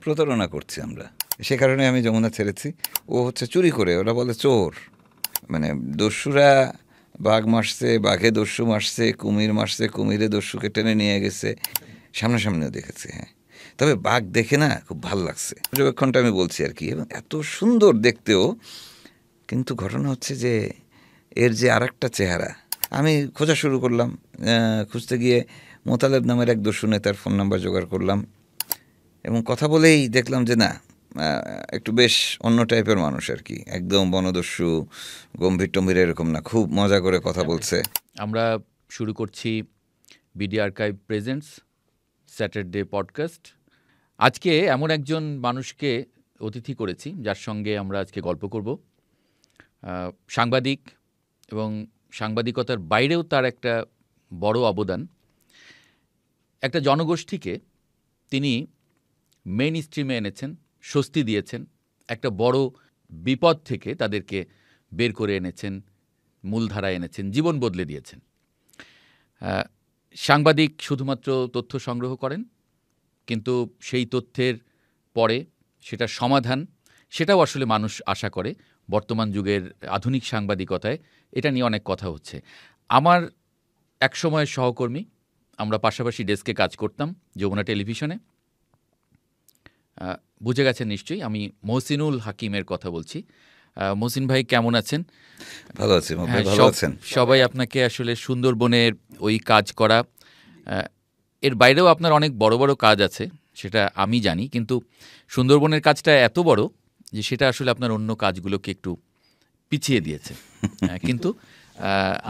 প্রতারণা করছি আমরা, সে কারণে আমি যমুনা ছেড়েছি। ও হচ্ছে চুরি করে, ওরা বলে চোর, মানে দস্যুরা বাঘ মারছে, বাঘে দস্যু মারছে, কুমির মারছে, কুমিরে দস্যুকে টেনে নিয়ে গেছে, সামনাসামনিও দেখেছি। হ্যাঁ, তবে বাঘ দেখে না খুব ভালো লাগছে, পর্যবেক্ষণটা আমি বলছি আর কি, এবং এত সুন্দর দেখতেও। কিন্তু ঘটনা হচ্ছে যে এর যে আর একটা চেহারা, আমি খোঁজা শুরু করলাম। খুঁজতে গিয়ে মোতালেব নামের এক দস্যু নেতার ফোন নাম্বার জোগাড় করলাম, এবং কথা বলেই দেখলাম যে না, একটু বেশ অন্য টাইপের মানুষ আর কি, একদম বনদস্যু, গম্ভীর টম্ভীর এরকম না, খুব মজা করে কথা বলছে। আমরা শুরু করছি BD archive presents Saturday podcast. আজকে এমন একজন মানুষকে অতিথি করেছি যার সঙ্গে আমরা আজকে গল্প করব। সাংবাদিক, এবং সাংবাদিকতার বাইরেও তার একটা বড় অবদান। একটা জনগোষ্ঠীকে তিনি মেইন স্ট্রিমে এনেছেন, স্বস্তি দিয়েছেন, একটা বড় বিপদ থেকে তাদেরকে বের করে এনেছেন, মূলধারায় এনেছেন, জীবন বদলে দিয়েছেন। সাংবাদিক শুধুমাত্র তথ্য সংগ্রহ করেন, কিন্তু সেই তথ্যের পরে সেটার সমাধান, সেটাও আসলে মানুষ আশা করে। বর্তমান যুগের আধুনিক সাংবাদিকতায় এটা নিয়ে অনেক কথা হচ্ছে। আমার এক সময়ের সহকর্মী, আমরা পাশাপাশি ডেস্কে কাজ করতাম যমুনা টেলিভিশনে। বুঝে গেছেন নিশ্চয়ই, আমি মহসিনুল হাকিমের কথা বলছি। মহসিন ভাই কেমন আছেন? ভালো আছি। ভালো আছেন? সবাই আপনাকে আসলে সুন্দরবনের ওই কাজ করা, এর বাইরেও আপনার অনেক বড় বড় কাজ আছে, সেটা আমি জানি, কিন্তু সুন্দরবনের কাজটা এত বড় যে সেটা আসলে আপনার অন্য কাজগুলোকে একটু পিছিয়ে দিয়েছে। কিন্তু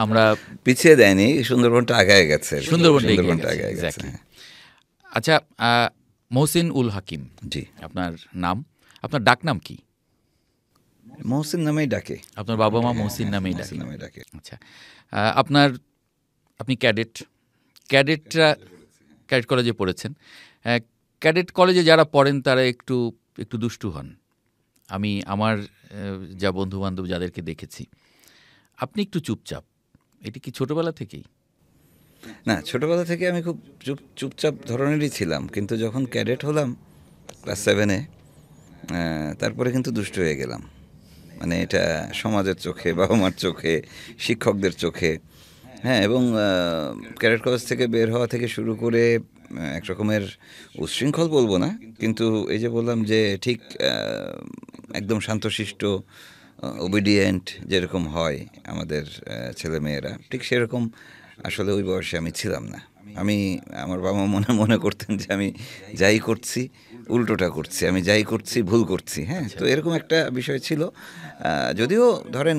আমরা পিছিয়ে দেয়নি, সুন্দরবনটা আগায় গেছে। সুন্দরবনটা আগায় গেছে। আচ্ছা, মহসিন উল হাকিম, জি আপনার নাম, আপনার ডাক নাম কি? মহসিন নামেই ডাকে। আপনার বাবা মা মহসিন নামেই ডাকে। আচ্ছা, আপনি ক্যাডেট কলেজে পড়েছেন। ক্যাডেট কলেজে যারা পড়েন তারা একটু দুষ্টু হন। আমি আমার যা বন্ধুবান্ধব যাদেরকে দেখেছি, আপনি একটু চুপচাপ। এটি কি ছোটবেলা থেকেই? না, ছোটবেলা থেকে আমি খুব চুপচাপ ধরনেরই ছিলাম, কিন্তু যখন ক্যাডেট হলাম ক্লাস 7-এ, তারপরে কিন্তু দুষ্ট হয়ে গেলাম। মানে এটা সমাজের চোখে, বাবা মার চোখে, শিক্ষকদের চোখে, হ্যাঁ, এবং ক্যাডেট কলেজ থেকে বের হওয়া থেকে শুরু করে এক রকমের উচ্ছৃঙ্খল বলবো না, কিন্তু এই যে বললাম যে ঠিক একদম শান্তশিষ্ট, ওবিডিয়েন্ট যেরকম হয় আমাদের ছেলেমেয়েরা, ঠিক সেরকম আসলে ওই বয়সে আমি ছিলাম না। আমার বাবা মনে করতেন যে আমি যাই করছি উল্টোটা করছি, আমি যাই করছি ভুল করছি। হ্যাঁ, তো এরকম একটা বিষয় ছিল। যদিও ধরেন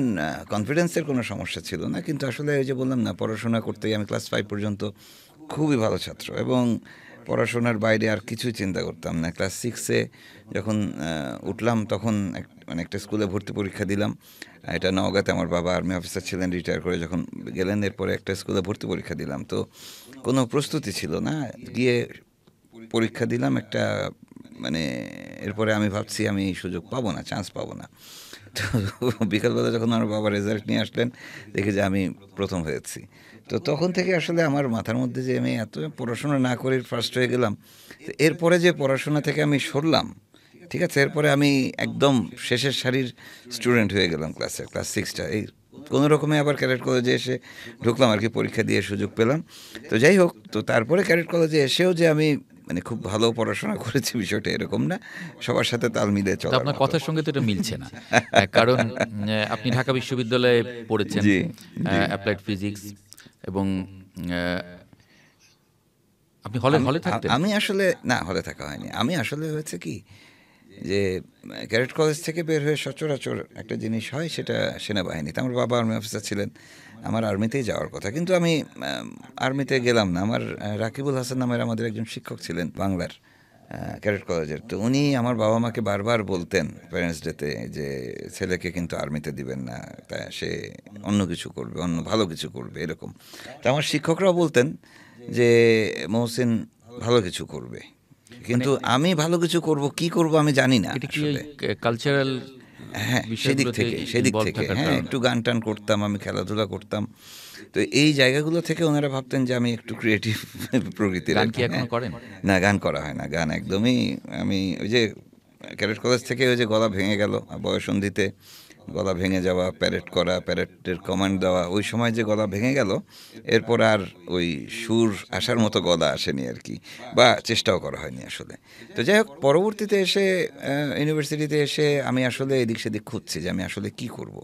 কনফিডেন্সের কোনো সমস্যা ছিল না, কিন্তু আসলে ওই যে বললাম না, পড়াশোনা করতেই আমি ক্লাস 5 পর্যন্ত খুবই ভালো ছাত্র, এবং পড়াশোনার বাইরে আর কিছুই চিন্তা করতাম না। ক্লাস 6-এ যখন উঠলাম তখন একটা স্কুলে ভর্তি পরীক্ষা দিলাম। এটা নওগাঁতে, আমার বাবা আর্মি অফিসার ছিলেন, রিটায়ার করে যখন গেলেন, এরপরে একটা স্কুলে ভর্তি পরীক্ষা দিলাম। তো কোনো প্রস্তুতি ছিল না, গিয়ে পরীক্ষা দিলাম একটা, মানে এরপরে আমি ভাবছি আমি সুযোগ পাবো না, চান্স পাবো না। তো বিকালবেলা যখন আমার বাবা রেজাল্ট নিয়ে আসলেন, দেখি যে আমি প্রথম হয়েছি। তো তখন থেকে আসলে আমার মাথার মধ্যে যে আমি এত পড়াশোনা না করে ফার্স্ট হয়ে গেলাম, এরপরে যে পড়াশোনা থেকে আমি সরলাম, ঠিক আছে, এরপরে আমি একদম শেষের সারির স্টুডেন্ট হয়ে গেলাম ক্লাস 6টা। এই কোনো রকমে আবার ক্যাডেট কলেজে এসে ঢুকলাম আর কি, পরীক্ষা দিয়ে সুযোগ পেলাম। তো যাই হোক, তো তারপরে ক্যাডেট কলেজে এসেও যে আমি মানে খুব ভালো পড়াশোনা করেছি বিষয়টা এরকম না, সবার সাথে তাল মিলিয়ে চলা। আপনার কথার সঙ্গে তো এটা মিলছে না, কারণ আপনি ঢাকা বিশ্ববিদ্যালয়ে পড়েছেন অ্যাপ্লাইড ফিজিক্স, এবং আপনি হলে থাকতেন। আমি আসলে না, হলে থাকা হয়নি। আমি আসলে হয়েছে কি যে ক্যাডেট কলেজ থেকে বের হয়ে সচরাচর একটা জিনিস হয়, সেটা সেনাবাহিনীতে। আমার বাবা আর্মি অফিসার ছিলেন, আমার আর্মিতেই যাওয়ার কথা, কিন্তু আমি আর্মিতে গেলাম না। আমার রাকিবুল হাসান নামের আমাদের একজন শিক্ষক ছিলেন বাংলার, ক্যাডেট কলেজের। তো উনি আমার বাবা মাকে বারবার বলতেন প্যারেন্টস ডেতে যে ছেলেকে কিন্তু আর্মিতে দিবেন না, তা সে অন্য কিছু করবে, অন্য ভালো কিছু করবে, এরকম। তো আমার শিক্ষকরাও বলতেন যে মহসিন ভালো কিছু করবে, কিন্তু আমি ভালো কিছু করব কি করব আমি জানি না। এটা কি কালচারাল হ্যাঁ, বিষয়গুলোতে সেদিক ইনভলভ থেকে থাকার হ্যাঁ, কারণে। একটু গান টান করতাম, আমি খেলাধুলা করতাম। তো এই জায়গাগুলো থেকে ওনারা ভাবতেন যে আমি একটু ক্রিয়েটিভ প্রকৃতির গান আর কি কি, এখনো হ্যাঁ। করেন? না, গান করা হয় না, গান একদমই। আমি ওই যে ক্যাডেট কলেজ থেকে ওই যে গলা ভেঙে গেল বয়ঃসন্ধিতে, গলা ভেঙে যাওয়া, প্যারেড করা, প্যারেডের কমান্ড দেওয়া, ওই সময় যে গলা ভেঙে গেল, এরপর আর ওই সুর আসার মতো গলা আসেনি আর কি, বা চেষ্টাও করা হয়নি আসলে। তো যাই হোক, পরবর্তীতে এসে ইউনিভার্সিটিতে এসে আমি আসলে এদিক সেদিক খুঁজছি যে আমি আসলে কি করব।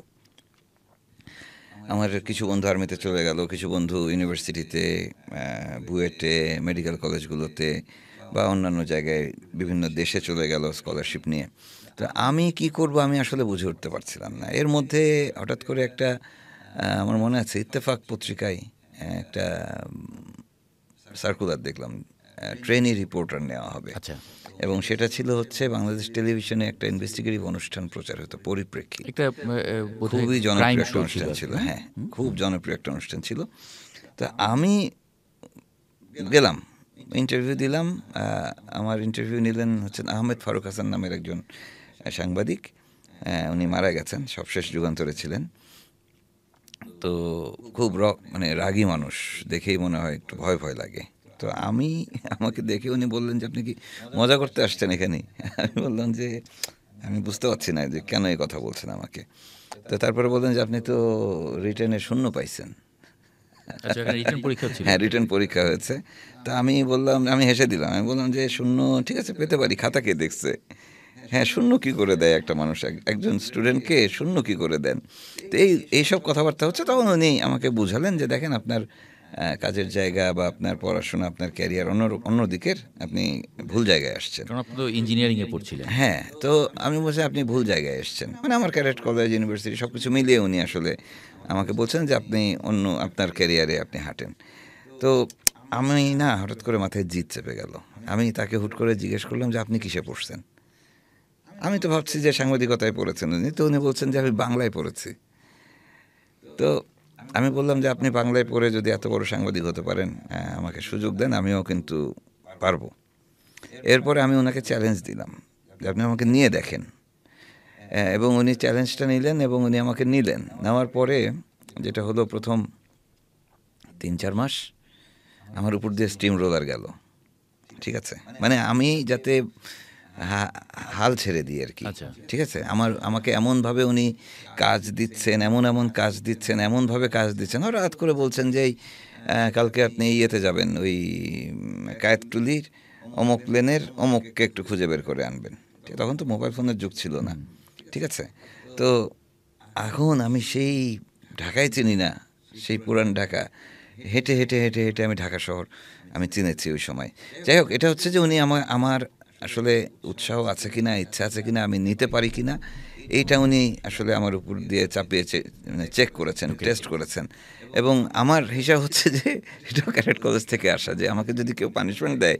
আমার কিছু বন্ধু আর্মিতে চলে গেল, কিছু বন্ধু ইউনিভার্সিটিতে, বুয়েটে, মেডিকেল কলেজগুলোতে বা অন্যান্য জায়গায় বিভিন্ন দেশে চলে গেল স্কলারশিপ নিয়ে। তো আমি কি করব আমি আসলে বুঝে উঠতে পারছিলাম না। এর মধ্যে হঠাৎ করে একটা আমার মনে আছে ইত্তেফাক পত্রিকায় একটা সার্কুলার দেখলাম, ট্রেনি রিপোর্টার নেওয়া হবে। আচ্ছা, এবং সেটা ছিল হচ্ছে বাংলাদেশ টেলিভিশনে একটা ইনভেস্টিগেটিভ অনুষ্ঠান প্রচার হতো, পরিপ্রেক্ষী। একটা বোধহয় খুবই ক্রাইম জনপ্রিয় একটা শো ছিল অনুষ্ঠান আর কি, ছিল, না? হ্যাঁ, খুব জনপ্রিয় একটা অনুষ্ঠান ছিল। তো আমি গেলাম, ইন্টারভিউ দিলাম। আমার ইন্টারভিউ নিলেন হচ্ছেন আহমেদ ফারুক হাসান নামের একজন সাংবাদিক। উনি মারা গেছেন, সবশেষ যুগান্তরে ছিলেন। তো খুব মানে রাগী মানুষ, দেখেই মনে হয় একটু ভয় ভয় লাগে। তো আমাকে দেখে উনি বললেন যে আপনি কি মজা করতে আসছেন এখানে? আমি বললাম যে আমি বুঝতে পারছি না যে কেন এই কথা বলছেন আমাকে। তো তারপরে বললেন যে আপনি তো রিটেনে শূন্য পাইছেন। আচ্ছা, এখানে রিটেন পরীক্ষা ছিল। হ্যাঁ, রিটেন পরীক্ষা হয়েছে। তা আমি বললাম, আমি হেসে দিলাম, আমি বললাম যে শূন্য ঠিক আছে, পেতে পারি, খাতা কে দেখছে? হ্যাঁ, শূন্য কি করে দেয় একটা মানুষ, একজন স্টুডেন্টকে শূন্য কি করে দেন? তো এইসব কথাবার্তা হচ্ছে। তখন উনি আমাকে বুঝালেন যে দেখেন, আপনার কাজের জায়গা বা আপনার পড়াশোনা, আপনার ক্যারিয়ার অন্য দিকের, আপনি ভুল জায়গায় আসছেন। কারণ আপনি তো ইঞ্জিনিয়ারিং এ পড়ছিলেন। হ্যাঁ, তো আমি বলছি আপনি ভুল জায়গায় এসেছেন। মানে আমার ক্যাডেট কলেজ, ইউনিভার্সিটি সব কিছু মিলিয়ে উনি আসলে আমাকে বলছেন যে আপনি আপনার ক্যারিয়ারে আপনি হাঁটেন। তো আমি না, হঠাৎ করে মাথায় জিদ চেপে গেল। আমি তাকে হুট করে জিজ্ঞেস করলাম যে আপনি কিসে পড়ছেন? আমি তো ভাবছি যে সাংবাদিকতায় পড়েছেন উনি, তো উনি বলছেন যে আমি বাংলায় পড়েছি। তো আমি বললাম যে আপনি বাংলায় পড়ে যদি এত বড় সাংবাদিক হতে পারেন, আমাকে সুযোগ দেন, আমিও কিন্তু পারবো। এরপরে আমি ওনাকে চ্যালেঞ্জ দিলাম যে আপনি আমাকে নিয়ে দেখেন। এবং উনি চ্যালেঞ্জটা নিলেন এবং উনি আমাকে নিলেন। নেওয়ার পরে যেটা হলো, প্রথম ৩-৪ মাস আমার উপর দিয়ে স্টিম রোলার গেল, ঠিক আছে। মানে আমি যাতে হাল ছেড়ে দিই আর কি, আচ্ছা। ঠিক আছে। আমাকে এমনভাবে উনি কাজ দিচ্ছেন, এমন কাজ দিচ্ছেন, এমনভাবে কাজ দিচ্ছেন, হঠাৎ করে বলছেন যে কালকে আপনি ইয়েতে যাবেন, ওই কায়েতটুলির অমুক লেনের অমুককে একটু খুঁজে বের করে আনবেন। তখন তো মোবাইল ফোনের যুগ ছিল না, ঠিক আছে। তো এখন আমি সেই ঢাকায় চিনি না, সেই পুরান ঢাকা, হেঁটে হেঁটে হেঁটে হেঁটে আমি ঢাকা শহর আমি চিনেছি ওই সময়। যাই হোক, এটা হচ্ছে যে উনি আমার আসলে উৎসাহ আছে কিনা, ইচ্ছা আছে কিনা, আমি নিতে পারি কিনা, এইটা উনি আসলে আমার উপর দিয়ে চাপিয়ে মানে চেক করেছেন, টেস্ট করেছেন। এবং আমার হিসাব হচ্ছে যে এটা ক্যাডেট কলেজ থেকে আসা, যে আমাকে যদি কেউ পানিশমেন্ট দেয়,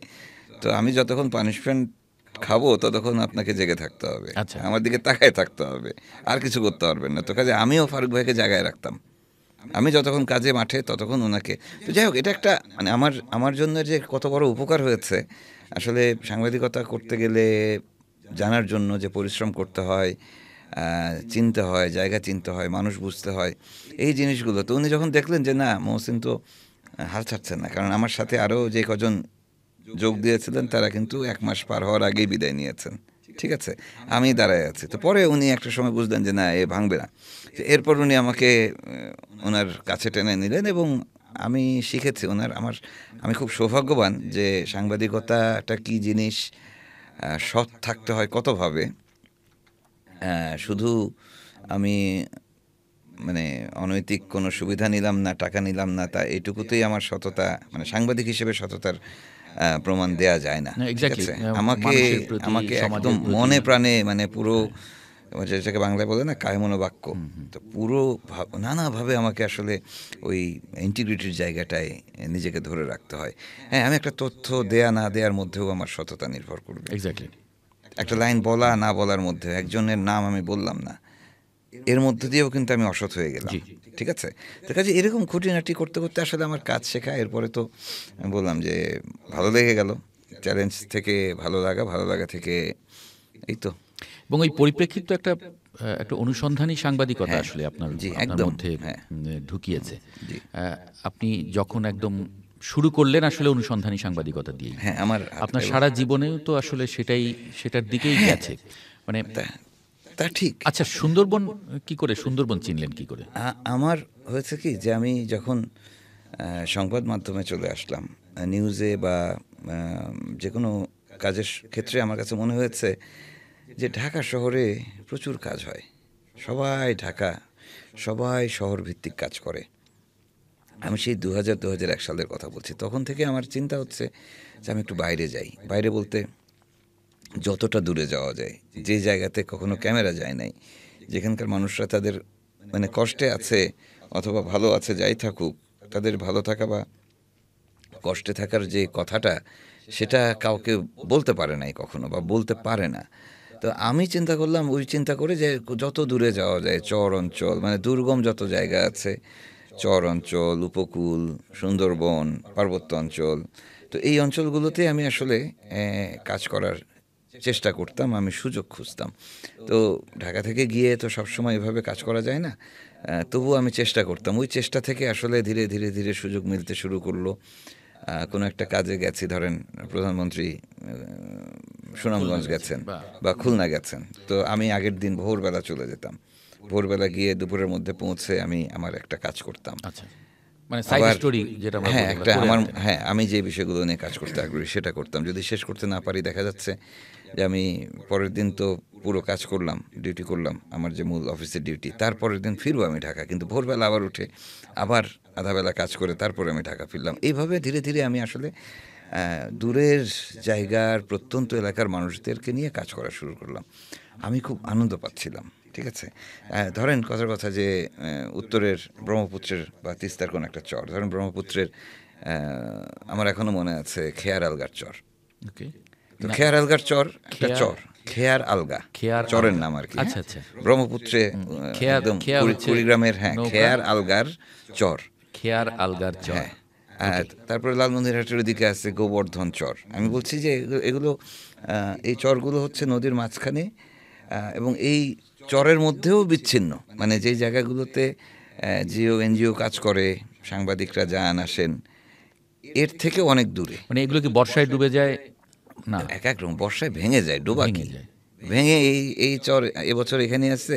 তো আমি যতক্ষণ পানিশমেন্ট খাবো ততক্ষণ আপনাকে জেগে থাকতে হবে, আচ্ছা। আমার দিকে তাকায় থাকতে হবে, আর কিছু করতে পারবেন না। তো কাজে আমিও ফারুক ভাইকে জায়গায় রাখতাম, আমি যতক্ষণ কাজে মাঠে ততক্ষণ ওনাকে। তো যাই হোক, এটা একটা মানে আমার জন্য যে কত বড় উপকার হয়েছে আসলে, সাংবাদিকতা করতে গেলে জানার জন্য যে পরিশ্রম করতে হয়, চিনতে হয়, জায়গা চিনতে হয়, মানুষ বুঝতে হয়, এই জিনিসগুলো। তো উনি যখন দেখলেন যে না, মহসিন তো হাল ছাড়ছেন না, কারণ আমার সাথে আরও যে কজন যোগ দিয়েছিলেন তারা কিন্তু 1 মাস পার হওয়ার আগেই বিদায় নিয়েছেন, ঠিক আছে, আমি দাঁড়ায় আছি। তো পরে উনি একটা সময় বুঝলেন যে না, এ ভাঙবে না। এরপর উনি আমাকে ওনার কাছে টেনে নিলেন এবং আমি শিখেছি আমি খুব সৌভাগ্যবান যে সাংবাদিকতাটা কী জিনিস, সৎ থাকতে হয় কতভাবে। শুধু আমি মানে অনৈতিক কোনো সুবিধা নিলাম না, টাকা নিলাম না, তা এটুকুতেই আমার সততা, মানে সাংবাদিক হিসেবে সততার প্রমাণ দেয়া যায় না, না, ঠিক এক্স্যাক্টলি। আছে। আমাকে মানুষের প্রতি, আমাকে একদম সমাজের প্রতি। মনে প্রাণে, মানে পুরো, যেটাকে বাংলায় বলে না কায়মনোবাক্য, তো পুরো নানাভাবে আমাকে আসলে ওই ইন্টিগ্রিটির জায়গাটায় নিজেকে ধরে রাখতে হয়। হ্যাঁ, আমি একটা তথ্য দেয়া না দেওয়ার মধ্যেও আমার সততা নির্ভর করবে। এক্স্যাক্টলি। একটা লাইন বলা না বলার মধ্যে, একজনের নাম আমি বললাম না, এর মধ্যে দিয়েও কিন্তু আমি অসৎ হয়ে গেলাম, জি। ঠিক আছে। তো কাজে এরকম খুঁটিনাটি করতে করতে আসলে আমার কাজ শেখা। এরপরে তো আমি বললাম যে ভালো লেগে গেল, চ্যালেঞ্জ থেকে ভালো লাগা, ভালো লাগা থেকে এই তো। এবং এই পরিপ্রেক্ষিত একটা একটা অনুসন্ধানী সাংবাদিকতা হ্যাঁ, আসলে আপনার জি, আপনার একদম, মধ্যে হ্যাঁ। ঢুকিয়েছে। জি। আপনি যখন একদম শুরু করলেন আসলে অনুসন্ধানী সাংবাদিকতা দিয়েই, হ্যাঁ, আমার আপনার এবং সারা জীবনেও তো আসলে সেটার দিকেই হ্যাঁ, গেছে। মানে তা তা ঠিক। আচ্ছা, সুন্দরবন কি করে, সুন্দরবন চিনলেন কি করে? আমার হয়েছে কি যে আমি যখন সংবাদ মাধ্যমে চলে আসলাম, নিউজে বা আ যেকোনো কাজের ক্ষেত্রে আমার কাছে মনে হয়েছে যে ঢাকা শহরে প্রচুর কাজ হয়। সবাই ঢাকা, সবাই শহরভিত্তিক কাজ করে। আমি সেই ২০০০-২০০১ সালের কথা বলছি। তখন থেকে আমার চিন্তা হচ্ছে যে আমি একটু বাইরে যাই। বাইরে বলতে যতটা দূরে যাওয়া যায়, যে জায়গাতে কখনো ক্যামেরা যায় নাই, যেখানকার মানুষরা তাদের মানে কষ্টে আছে অথবা ভালো আছে, যাই থাকুক, তাদের ভালো থাকা বা কষ্টে থাকার যে কথাটা, সেটা কাউকে বলতে পারে নাই কখনো বা বলতে পারে না। তো আমি চিন্তা করলাম, ওই চিন্তা করে যে যত দূরে যাওয়া যায়, চর অঞ্চল মানে দুর্গম যত জায়গা আছে, চর অঞ্চল, উপকূল, সুন্দরবন, পার্বত্য অঞ্চল, তো এই অঞ্চলগুলোতে আমি আসলে কাজ করার চেষ্টা করতাম, আমি সুযোগ খুঁজতাম। তো ঢাকা থেকে গিয়ে তো সবসময় এভাবে কাজ করা যায় না, তবুও আমি চেষ্টা করতাম। ওই চেষ্টা থেকে আসলে ধীরে ধীরে ধীরে সুযোগ মিলতে শুরু করলো। কোনো একটা কাজে গেছি, ধরেন প্রধানমন্ত্রী সুনামগঞ্জ গেছেন বা বা খুলনা গেছেন, তো আমি আগের দিন ভোরবেলা চলে যেতাম। ভোরবেলা গিয়ে দুপুরের মধ্যে পৌঁছে আমি আমার একটা কাজ করতাম। আচ্ছা, মানে সাইড আবার স্টোরি যেটা আমরা হ্যাঁ, বলি, আমরা একটা করে আমার আনতেন। হ্যাঁ, আমি যে বিষয়গুলো নিয়ে কাজ করতে আগ্রহী সেটা করতাম। যদি শেষ করতে না পারি, দেখা যাচ্ছে যে আমি পরের দিন তো পুরো কাজ করলাম, ডিউটি করলাম, আমার যে মূল অফিসের ডিউটি। তারপরের দিন ফিরবো আমি ঢাকা। কিন্তু ভোরবেলা আবার উঠে আবার আধাবেলা কাজ করে তারপরে আমি ঢাকা ফিরলাম। এইভাবে ধীরে ধীরে আমি আসলে দূরের জায়গার প্রত্যন্ত এলাকার মানুষদেরকে নিয়ে কাজ করা শুরু করলাম। আমি খুব আনন্দ পাচ্ছিলাম। ঠিক আছে? ধরেন কথার কথা যে উত্তরের ব্রহ্মপুত্রের বা তিস্তার কোনো একটা চর। ধরেন ব্রহ্মপুত্রের আমার এখনো মনে আছে খেয়ার আলগার চর। ওকে। তো না, খেয়ার আলগার চর একটা খেয়া চর। খেয়ার আলগা। খেয়ার চরের আলগা। নাম আরকি, হ্যাঁ? আচ্ছা, আচ্ছা। ব্রহ্মপুত্রে খেয়া একদম খেয়া হচ্ছে কুড়িগ্রামের, হ্যাঁ, নৌকা, খেয়ার আলগার চর। খেয়ার আলগার চর। হ্যাঁ, ওকে। তারপরে লালমনিরহাটের ওদিকে আছে গোবর্ধন চর। আমি বলছি যে এগুলো এই চরগুলো হচ্ছে নদীর মাঝখানে, এবং এই চরের মধ্যেও বিচ্ছিন্ন। মানে যেই জায়গাগুলোতে জিও এনজিও কাজ করে, সাংবাদিকরা যান আসেন, এর থেকে অনেক দূরে। মানে এগুলো কি বর্ষায় ডুবে যায়? না, এক এক রকম বর্ষায় ভেঙে যায়, ডোবা ভেঙে কি যায়। ভেঙে এই এই চর এবছর এখানে আসছে,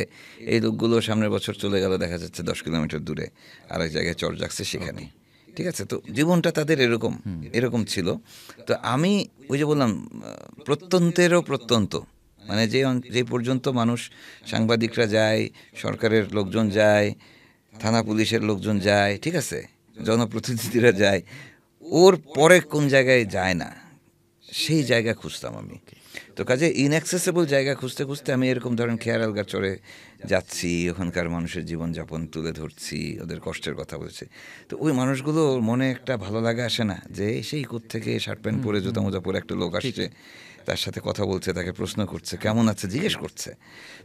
এই লোকগুলো সামনের বছর চলে গেল, দেখা যাচ্ছে 10 কিলোমিটার দূরে আরেক জায়গায় চর জাগছে সেখানে। ঠিক আছে? তো জীবনটা তাদের এরকম এরকম ছিল। তো আমি ওই যে বললাম, প্রত্যন্তেরও প্রত্যন্ত, মানে যে পর্যন্ত মানুষ, সাংবাদিকরা যায়, সরকারের লোকজন যায়, থানা পুলিশের লোকজন যায়, ঠিক আছে, জনপ্রতিনিধিরা যায়, ওর পরে কোন জায়গায় যায় না, সেই জায়গা খুঁজতাম আমি। তো কাজে ইনঅ্যাক্সেসেবল জায়গা খুঁজতে খুঁজতে আমি এরকম ধরেন খেয়ার আলগা চরে যাচ্ছি, ওখানকার মানুষের জীবনযাপন তুলে ধরছি, ওদের কষ্টের কথা বলছি। তো ওই মানুষগুলো মনে একটা ভালো লাগা আসে না, যে সেই কোত্থেকে শার্ট প্যান্ট পরে জুতা মোজা পরে একটা লোক আসছে, তার সাথে কথা বলছে, তাকে প্রশ্ন করছে, কেমন আছে জিজ্ঞেস করছে।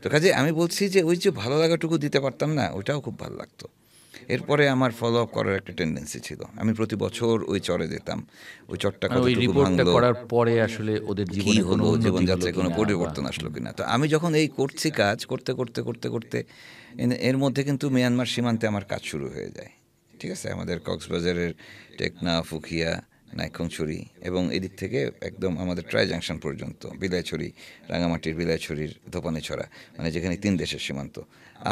তো কাজে আমি বলছি যে ওই যে ভালো লাগাটুকু দিতে পারতাম না, ওইটাও খুব ভালো লাগতো। এরপরে আমার ফলো আপ করার একটা টেন্ডেন্সি ছিল, আমি প্রতি বছর ওই চরে যেতাম, ওই চরটা মানে ওই কতটুকু রিপোর্টটা ভাঙলো, করার পরে আসলে ওদের কি জীবনে কোনো হলো, উন্নতি হলো জীবনযাত্রায় কোনো কিনা, বা পরিবর্তন আসলো কিনা। তো আমি যখন এই করছি, কাজ করতে করতে করতে করতে এর মধ্যে কিন্তু মিয়ানমার সীমান্তে আমার কাজ শুরু হয়ে যায়। ঠিক আছে? আমাদের কক্সবাজারের টেকনাফ, উখিয়া, নাইক্ষ্যংছড়ি এবং এদিক থেকে একদম আমাদের ট্রাই জাংশন পর্যন্ত, বিলাইছড়ি, রাঙামাটির বিলাইছড়ির ধোপানিছড়া, মানে যেখানে 3 দেশের সীমান্ত,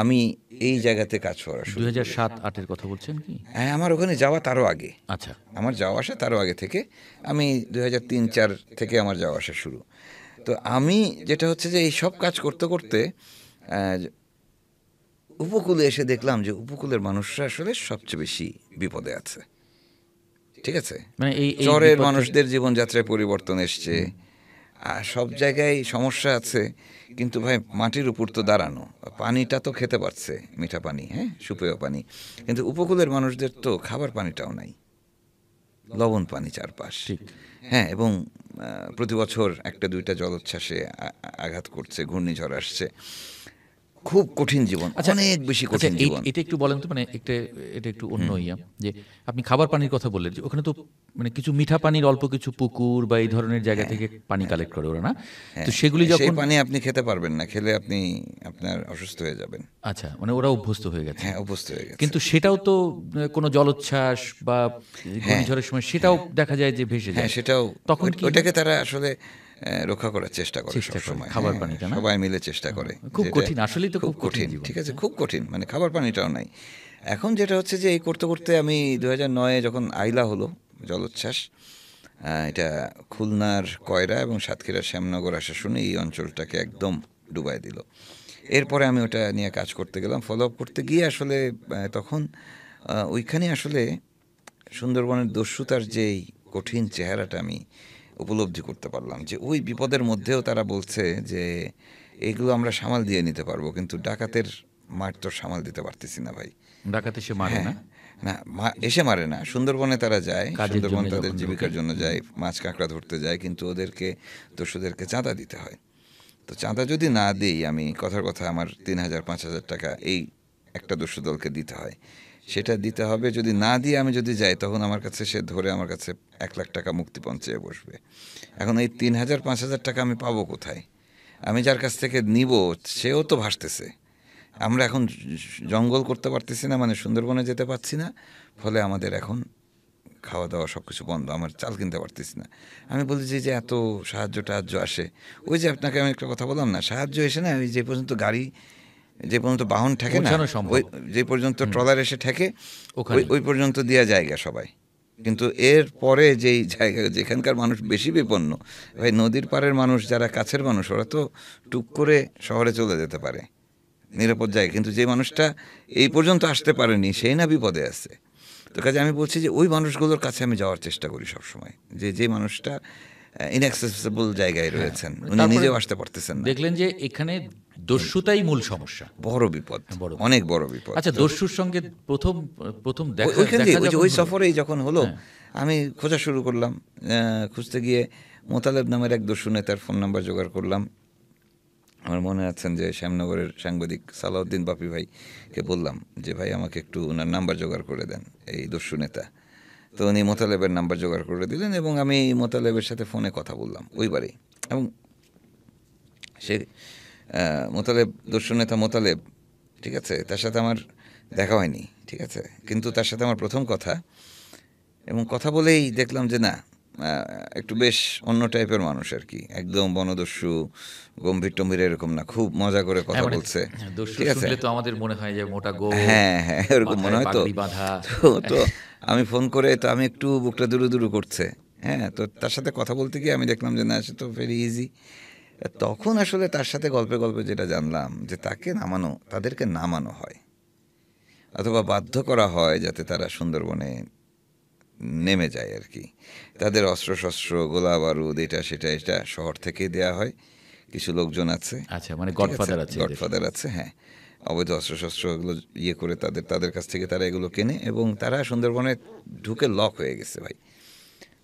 আমি এই জায়গাতে কাজ করা শুরু করি। 2007-08 কথা বলছেন কি? হ্যাঁ, আমার ওখানে যাওয়া তারও আগে, আচ্ছা। আমার যাওয়া আসা তারও আগে থেকে, আমি 2003-04 থেকে আমার যাওয়া আসা শুরু। তো আমি যেটা হচ্ছে যে এই সব কাজ করতে করতে আহ, উপকূলে এসে দেখলাম যে উপকূলের মানুষরা আসলে সবচেয়ে বেশি বিপদে আছে। ঠিক আছে? মানে এই এই চরের বিপদ থেকে মানুষদের জীবনযাত্রায় পরিবর্তন এসছে, আর সব জায়গায় সমস্যা আছে, কিন্তু ভাই মাটির উপর তো দাঁড়ানো, পানিটা তো খেতে পারছে, মিঠা পানি, হ্যাঁ, সুপেয় পানি, কিন্তু উপকূলের মানুষদের তো খাবার পানিটাও নাই, লবণ পানি চারপাশ। ঠিক। হ্যাঁ, এবং প্রতি বছর একটা দুইটা জলোচ্ছ্বাসে আঘাত করছে, ঘূর্ণিঝড় আসছে। খুব কঠিন জীবন, অনেক বেশি আচ্ছা, কঠিন জীবন। এটা একটু বলেন তো, মানে এটা একটু অন্য ইয়া, যে আপনি খাবার পানির কথা বললেন, যে ওখানে তো মানে কিছু মিঠা পানির অল্প কিছু পুকুর বা এই ধরনের জায়গা থেকে পানি কালেক্ট করে ওরা, না? তো সেগুলি সেই যখন, পানি আপনি খেতে পারবেন না, খেলে আপনি আপনার অসুস্থ হয়ে যাবেন। আচ্ছা, মানে ওরা অভ্যস্ত হয়ে গেছে। হ্যাঁ, অভ্যস্ত হয়ে গেছে। কিন্তু সেটাও তো কোনো জলোচ্ছ্বাস বা হ্যাঁ, ঘূর্ণিঝড়ের সময় সেটাও দেখা যায় যে ভেসে হ্যাঁ, যায়। সেটাও তখন কি ওইটাকে তারা আসলে রক্ষা করার চেষ্টা করে চেষ্টা করে সবসময়। খাবার হ্যাঁ, পানিটা, না? সবাই মিলে চেষ্টা করে। খুব যেটা কঠিন, আসলেই তো খুব কঠিন জীবন। ঠিক আছে, খুব কঠিন, মানে খাবার পানিটাও নাই। এখন যেটা হচ্ছে যে এই করতে করতে আমি 2009-এ যখন আইলা হলো জলোচ্ছ্বাস, এটা খুলনার কয়রা এবং সাতক্ষীরার শ্যামনগর আসা শুনে এই অঞ্চলটাকে একদম ডুবাই দিল। এরপরে আমি ওটা নিয়ে কাজ করতে গেলাম, ফলো আপ করতে গিয়ে আসলে তখন ওইখানে আসলে সুন্দরবনের দস্যুতার যেই কঠিন চেহারাটা আমি উপলব্ধি করতে পারলাম, যে ওই বিপদের মধ্যেও তারা বলছে যে এগুলো আমরা সামাল দিয়ে নিতে পারবো, কিন্তু ডাকাতের মার তো সামাল দিতে পারতেছি না ভাই। ডাকাতে সে মারে হ্যাঁ, না, না, এসে মারে না, সুন্দরবনে তারা যায়, কাজের সুন্দরবন জন্য তাদের যখন জীবিকার ঢোকে। জন্য যায়, মাছ কাঁকড়া ধরতে যায়, কিন্তু ওদেরকে দস্যুদেরকে চাঁদা দিতে হয়। তো চাঁদা যদি না দিই, আমি কথার কথা আমার 3,000-5,000 টাকা এই একটা দস্যু দলকে দিতে হয়, সেটা দিতে হবে। যদি না দিয়ে আমি যদি যাই, তখন আমার কাছে সে ধরে আমার কাছে 1,00,000 টাকা মুক্তিপণ চেয়ে বসবে। এখন এই 3,000-5,000 টাকা আমি পাবো কোথায়? আমি যার কাছ থেকে নিব সেও তো ভাসতেছে। আমরা এখন জঙ্গল করতে পারতেছি না, মানে সুন্দরবনে যেতে পারছি না, ফলে আমাদের এখন খাওয়া দাওয়া সব কিছু বন্ধ, আমার চাল কিনতে পারতেছি না। আমি বলি যে এত সাহায্য টাহায্য আসে, ওই যে আপনাকে আমি একটা কথা বললাম না, সাহায্য এসে না, ওই যে পর্যন্ত গাড়ি, যে পর্যন্ত বাহন ঠেকে না, পৌঁছানো সম্ভব। ওই যে পর্যন্ত ট্রলার এসে ঠেকে, ওখানে ওই পর্যন্ত দেওয়া জায়গা সবাই। কিন্তু এর পরে যেই জায়গা যেখানকার মানুষ বেশি বিপন্ন, ভাই নদীর পাড়ের মানুষ যারা কাছের মানুষ, ওরা তো টুক করে শহরে চলে যেতে পারে নিরাপদ জায়গা, কিন্তু যে মানুষটা এই পর্যন্ত আসতে পারেনি সেই না বিপদে আছে। তো কাজে আমি বলছি যে ওই মানুষগুলোর কাছে আমি যাওয়ার চেষ্টা করি সবসময়, যে মানুষটা ইনঅ্যাক্সেসিবল জায়গায় রয়েছেন, উনি তারপরে নিজেও আসতে পারতেছেন না। দেখলেন যে এখানে দস্যুতাই মূল সমস্যা, বড় বিপদ, বড়। অনেক বড় বিপদ। আচ্ছা, দস্যুর সঙ্গে প্রথম প্রথম দেখা ওইখান দিয়ে দেখা ওই যখন হলো, সফরেই যখন হলো, হ্যাঁ। আমি খোঁজা শুরু করলাম। খুঁজতে গিয়ে মোতালেব নামের এক দস্যু নেতার ফোন নাম্বার জোগাড় করলাম। আমার মনে আছেন যে শ্যামনগরের সাংবাদিক সালাউদ্দিন বাপি ভাইকে বললাম যে ভাই আমাকে একটু ওনার নাম্বার জোগাড় করে দেন, এই দস্যু নেতা। তো উনি মোতালেবের নাম্বার জোগাড় করে দিলেন এবং আমি মোতালেবের সাথে ফোনে কথা বললাম ওইবারেই। এবং সে মোতালেব, দস্যু নেতা মোতালেব, ঠিক আছে, তার সাথে আমার দেখা হয়নি, ঠিক আছে, কিন্তু তার সাথে আমার প্রথম কথা, এবং কথা বলেই দেখলাম যে না, একটু বেশ অন্য টাইপের মানুষ আর কি, একদম বনদস্যু গম্ভীর টম্ভীর এরকম না, খুব মজা করে কথা হ্যাঁ, মানে বলছে, দস্যু ঠিক আছে। শুনলে তো আমাদের মনে হয় যে মোটা গোঁফ, হ্যাঁ, হ্যাঁ, এরকম মনে মাথায় হয় তো। পাগড়ি বাঁধা। তো আমি ফোন করে, তো আমি একটু বুকটা দুরু দুরু করছে। হ্যাঁ, তো তার সাথে কথা বলতে গিয়ে আমি দেখলাম যে না, সে তো ভেরি ইজি। তখন আসলে তার সাথে গল্পে গল্পে যেটা জানলাম, যে তাদেরকে নামানো হয় অথবা বাধ্য করা হয় যাতে তারা সুন্দরবনে নেমে যায় আর কি। তাদের অস্ত্রশস্ত্র, গোলা বারুদ, এটা শহর থেকে দেয়া হয়। কিছু লোকজন আছে, আচ্ছা, মানে ঠিক গডফাদার আছে এদের। গডফাদার আছে, হ্যাঁ, অবৈধ অস্ত্রশস্ত্র এগুলো ইয়ে করে তাদের কাছ থেকে তারা এগুলো কেনে, এবং তারা সুন্দরবনে ঢুকে লক হয়ে গেছে ভাই।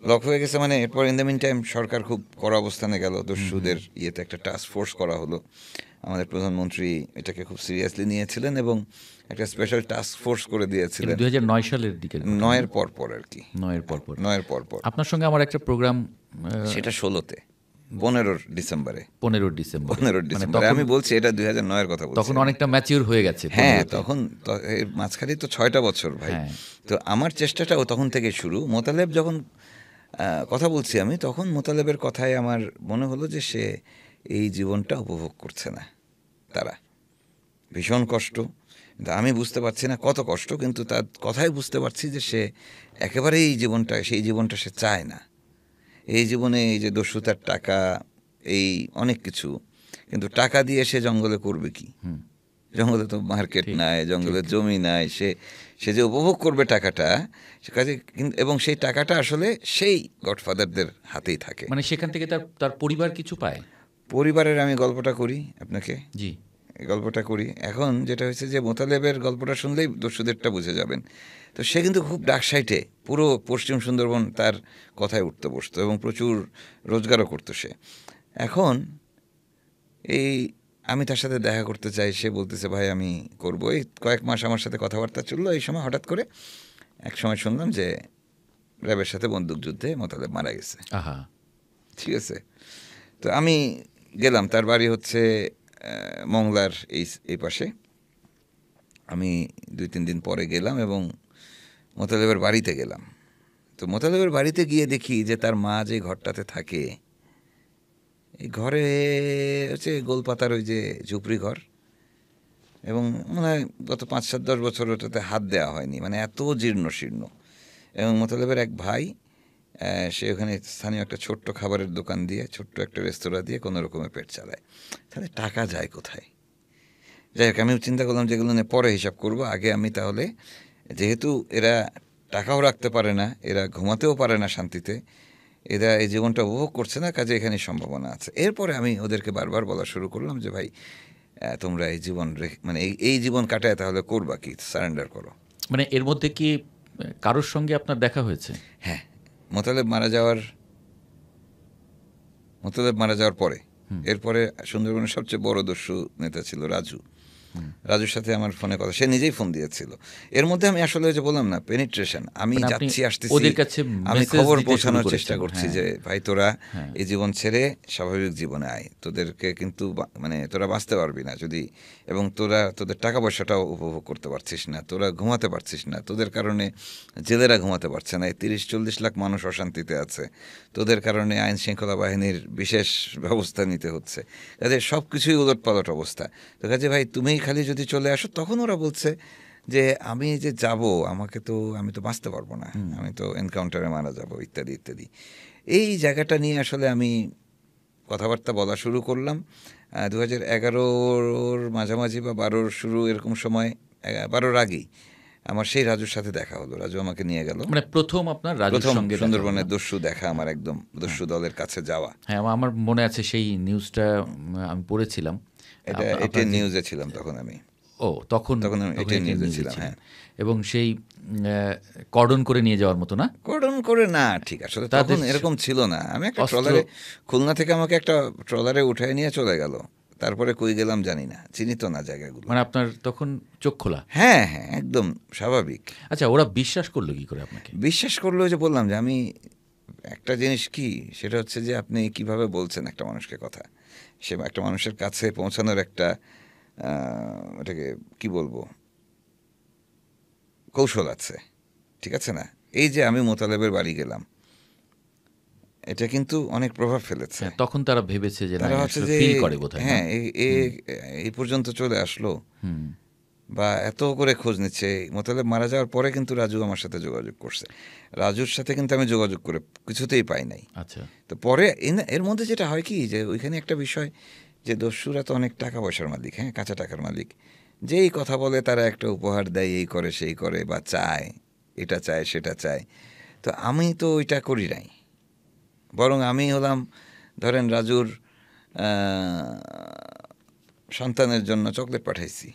লক হয়ে গেছে মানে এরপর ইন দ্য মিন টাইম সরকার খুব কড়া অবস্থানে গেল, দস্যুদের ইয়েতে একটা টাস্ক ফোর্স করা হলো। আমাদের প্রধানমন্ত্রী এটাকে খুব সিরিয়াসলি নিয়েছিলেন এবং একটা স্পেশাল টাস্ক ফোর্স করে দিয়েছিলেন 2009 সালের দিকে, 9-এর পর আর কি। 9-এর পর। 9-এর পর। আপনার সঙ্গে আমার একটা প্রোগ্রাম, সেটা 16-তে, 15 ডিসেম্বরে। 15 ডিসেম্বর, 15 ডিসেম্বরে আমি বলছি, এটা 2009-এর কথা বলছি। তখন অনেকটা ম্যাচিউর হয়ে গেছে। হ্যাঁ, তখন এর মাঝখানে তো 6টা বছর ভাই। হ্যাঁ। তো আমার চেষ্টাটাও তখন থেকে শুরু। মোতালেব যখন কথা বলছি আমি, তখন মোতালেবের কথায় আমার মনে হলো যে সে এই জীবনটা উপভোগ করছে না। তারা ভীষণ কষ্ট, কিন্তু আমি বুঝতে পারছি না কত কষ্ট, কিন্তু তার কথাই বুঝতে পারছি যে সে একেবারেই সেই জীবনটা সে চায় না। এই জীবনে এই যে দস্যুতার টাকা, এই অনেক কিছু, কিন্তু টাকা দিয়ে সে জঙ্গলে করবে কি? জঙ্গলে তো মার্কেট নাই, জঙ্গলে জমি নাই, সে যে উপভোগ করবে টাকাটা, সে কাজে, এবং সেই টাকাটা আসলে সেই গডফাদারদের হাতেই থাকে। মানে সেখান থেকে তার পরিবার কিছু পায়। পরিবারের আমি গল্পটা করি আপনাকে, জি, গল্পটা করি। এখন যেটা হয়েছে যে মোতালেবের গল্পটা শুনলেই দস্যুদেরটা বুঝে যাবেন। তো সে কিন্তু খুব ডাক সাইটে, পুরো পশ্চিম সুন্দরবন তার কথায় উঠতে বসতো এবং প্রচুর রোজগারও করতো সে। এখন আমি তার সাথে দেখা করতে চাই, সে বলতেছে ভাই আমি করবো। এই কয়েক মাস আমার সাথে কথাবার্তা চললো, এই সময় হঠাৎ করে এক সময় শুনলাম যে র্যাবের সাথে বন্দুকযুদ্ধে মোতালেব মারা গেছে। আহা, ঠিক আছে, তো আমি গেলাম, তার বাড়ি হচ্ছে মংলার এই পাশে। আমি 2-3 দিন পরে গেলাম এবং মোতালেবের বাড়িতে গেলাম। তো মোতালেবের বাড়িতে গিয়ে দেখি যে তার মা যে ঘরটাতে থাকে, এই ঘরে হচ্ছে গোলপাতার ওই যে ঝুপড়ি ঘর, এবং মনে হয় গত 5-7-10 বছর ওটাতে হাত দেওয়া হয়নি, মানে এত জীর্ণ শীর্ণ। এবং মোতালেবের এক ভাই, সে ওখানে স্থানীয় একটা ছোট্ট খাবারের দোকান দিয়ে, ছোট্ট একটা রেস্তোরাঁ দিয়ে কোনো রকমের পেট চালায়। তাহলে টাকা যায় কোথায়? যাই হোক, আমি চিন্তা করলাম যেগুলো নিয়ে পরে হিসাব করব, আগে আমি তাহলে, যেহেতু এরা টাকাও রাখতে পারে না, এরা ঘুমাতেও পারে না শান্তিতে, এরা এই জীবনটা উপভোগ করছে না, কাজে এখানে সম্ভাবনা আছে। এরপরে আমি ওদেরকে বারবার বলা শুরু করলাম যে ভাই তোমরা এই জীবন মানে এই জীবন কাটায় তাহলে করবা কি, সারেন্ডার করো। মানে এর মধ্যে কি কারোর সঙ্গে আপনার দেখা হয়েছে? হ্যাঁ, মোতালেব মারা যাওয়ার পরে, এরপরে সুন্দরবনের সবচেয়ে বড় দস্যু নেতা ছিল রাজু। রাজুর সাথে আমার ফোনে কথা, সে নিজেই ফোন দিয়েছিল। এর মধ্যে আমি আসলে যে বললাম না, পেনিট্রেশন, আমি মানে আপনি যাচ্ছি আসতেছি, ওদের কাছে আমি message খবর দিতে পৌঁছানোর শুরু চেষ্টা করেছেন। করছি হ্যাঁ। যে ভাই তোরা হ্যাঁ। এই জীবন ছেড়ে স্বাভাবিক জীবনে আয়, তোদেরকে কিন্তু মানে তোরা বাঁচতে পারবি না যদি, এবং তোদের টাকা পয়সাটাও উপভোগ করতে পারছিস না, তোরা ঘুমাতে পারছিস না, তোদের কারণে জেলেরা ঘুমাতে পারছে না, এই 30-40 লাখ মানুষ অশান্তিতে আছে, তোদের কারণে আইন শৃঙ্খলা বাহিনীর বিশেষ ব্যবস্থা নিতে হচ্ছে, কাজে সব কিছুই উলটপালট অবস্থা। তো কাজে ভাই তুমি খালি যদি চলে আসো। তখন ওরা বলছে যে আমি যে যাব, আমি তো বাঁচতে পারবো না, আমি তো এনকাউন্টারে মারা যাব, ইত্যাদি ইত্যাদি। এই জায়গাটা নিয়ে আসলে আমি কথাবার্তা বলা শুরু করলাম 2011-র মাঝামাঝি বা 12-র শুরু, এরকম সময়, 12-র আগেই আমার সেই রাজুর সাথে দেখা হলো। রাজু আমাকে নিয়ে গেল, মানে প্রথম আপনার রাজুর প্রথম সঙ্গে দেখা সুন্দরবনের হলো। দস্যু দেখা, আমার একদম দস্যু দলের কাছে যাওয়া। হ্যাঁ, আমার মনে আছে সেই নিউজটা আমি পড়েছিলাম। এটা আপনার যে- নিউজে ছিলাম তখন আমি। তখন তখন আমি তখন এটা নিউজে নিউজে ছিলাম, ছিলেন। হ্যাঁ। এবং সেই কর্ডন করে নিয়ে যাওয়ার মতো না? কর্ডন করে না, ঠিক আসলে তাদের তখন এরকম ছিল না। আমি একটা অস্ত্র- ট্রলারে, খুলনা থেকে আমাকে একটা ট্রলারে উঠায় নিয়ে চলে গেল, তারপরে কই গেলাম জানি না, চিনি তো না জায়গাগুলো। মানে আপনার তখন চোখ খোলা। হ্যাঁ হ্যাঁ, একদম স্বাভাবিক। আচ্ছা, ওরা বিশ্বাস করলো কি করে আপনাকে? বিশ্বাস করলো যে বললাম যে আমি একটা জিনিস কি, সেটা হচ্ছে যে আপনি কিভাবে বলছেন একটা মানুষকে কথা, সে একটা মানুষের কাছে পৌঁছানোর একটা এটাকে কি বলবো, কৌশল আছে, ঠিক আছে না? এই যে আমি মোতালেবের বাড়ি গেলাম, এটা কিন্তু অনেক প্রভাব ফেলেছে। হ্যাঁ, তখন তারা ভেবেছে যে না, তারা হচ্ছে আসলে যে ফিল করে বোধহয়। হ্যাঁ, এই পর্যন্ত চলে আসলো, হুম। বা এত করে খোঁজ নিচ্ছে। মোতালেব মারা যাওয়ার পরে কিন্তু রাজু আমার সাথে যোগাযোগ করছে, রাজুর সাথে কিন্তু আমি যোগাযোগ করে কিছুতেই পাই নাই। আচ্ছা। তো পরে এর মধ্যে যেটা হয় কি, যে ওইখানে একটা বিষয়, যে দস্যুরা তো অনেক টাকা পয়সার মালিক, হ্যাঁ, কাঁচা টাকার মালিক। যেই কথা বলে তারা একটা উপহার দেয়, এই করে সেই করে, বা চায়, এটা চায় সেটা চায়। তো আমি তো ওইটা করি নাই, বরং আমি হলাম, ধরেন রাজুর সন্তানের জন্য চকলেট পাঠাইছি।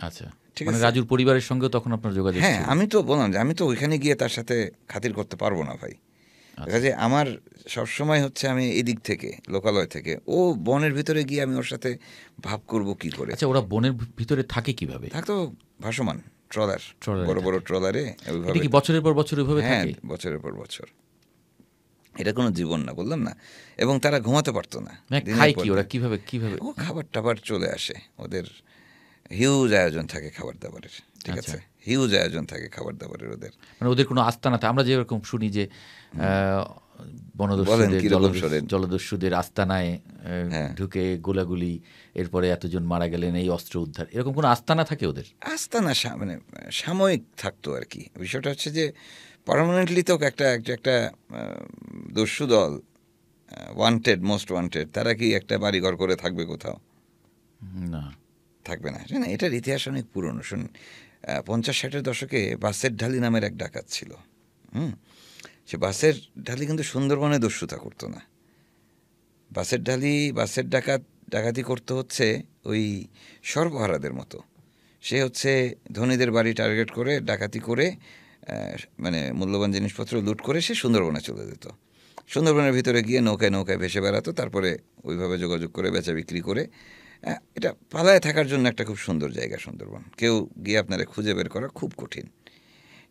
আচ্ছা, ঠিক মানে আছে। রাজুর পরিবারের সঙ্গেও তখন আপনার যোগাযোগ হ্যাঁ, ছিল? আমি তো বললাম যে আমি তো ওইখানে গিয়ে তার সাথে খাতির করতে পারবো না ভাই। কাজে আমার সবসময় হচ্ছে আমি এদিক থেকে, লোকালয় থেকে, ও বনের ভিতরে গিয়ে আমি ওর সাথে ভাব করব কি করে। আচ্ছা, ওরা বনের ভিতরে থাকে কিভাবে? থাকতো ভাসমান ট্রলার, ট্রলারে বড় বড় থাকে। ট্রলারে এটা ওইভাবে। কি বছরের পর বছর ওইভাবে হ্যাঁ, থাকে? বছরের পর বছর। এটা কোনো জীবন না, বললাম না। এবং তারা ঘুমাতে পারতো না। মানে দিনের খায় পর কি ওরা, দিন। কিভাবে কিভাবে? ও খাবার টাবার চলে আসে, ওদের হিউজ আয়োজন থাকে খাবার দাবারের, ঠিক আচ্ছা। আছে, হিউজ আয়োজন থাকে খাবার দাবারের ওদের। মানে ওদের কোনো আস্তানা থাকে? আমরা যেরকম শুনি যে বলেন বনদস্যুদের, কিরকম শোনেন? জলদস্যুদের আস্তানায় হ্যাঁ। ঢুকে গোলাগুলি, এরপরে এতজন মারা গেলেন, এই অস্ত্র উদ্ধার, এরকম কোনো আস্তানা থাকে ওদের? আস্তানা মানে সাময়িক থাকতো আর কি। বিষয়টা হচ্ছে যে পার্মানেন্টলি তো একটা দস্যু দল, মোস্ট ওয়ান্টেড, তারা কি একটা বাড়িঘর করে থাকবে কোথাও? না। থাকবে না, না। এটার ইতিহাস অনেক পুরনো। শুনুন, 50-60-এর দশকে বাসের ঢালি নামের এক ডাকাত ছিল। সে বাসের ঢালি কিন্তু সুন্দরবনে দস্যুতা করতো না। বাসের ডাকাতি করতে হচ্ছে ওই সর্বহারাদের মতো। সে হচ্ছে ধনীদের বাড়ি টার্গেট করে ডাকাতি করে, মানে মূল্যবান জিনিসপত্র লুট করে সে সুন্দরবনে চলে যেত। সুন্দরবনের ভিতরে গিয়ে নৌকায় ভেসে বেড়াতো, তারপরে ওইভাবে যোগাযোগ করে বেচা বিক্রি করে এটা পালায় থাকার জন্য একটা খুব সুন্দর জায়গা সুন্দরবন। কেউ গিয়ে আপনারা খুঁজে বের করা খুব কঠিন,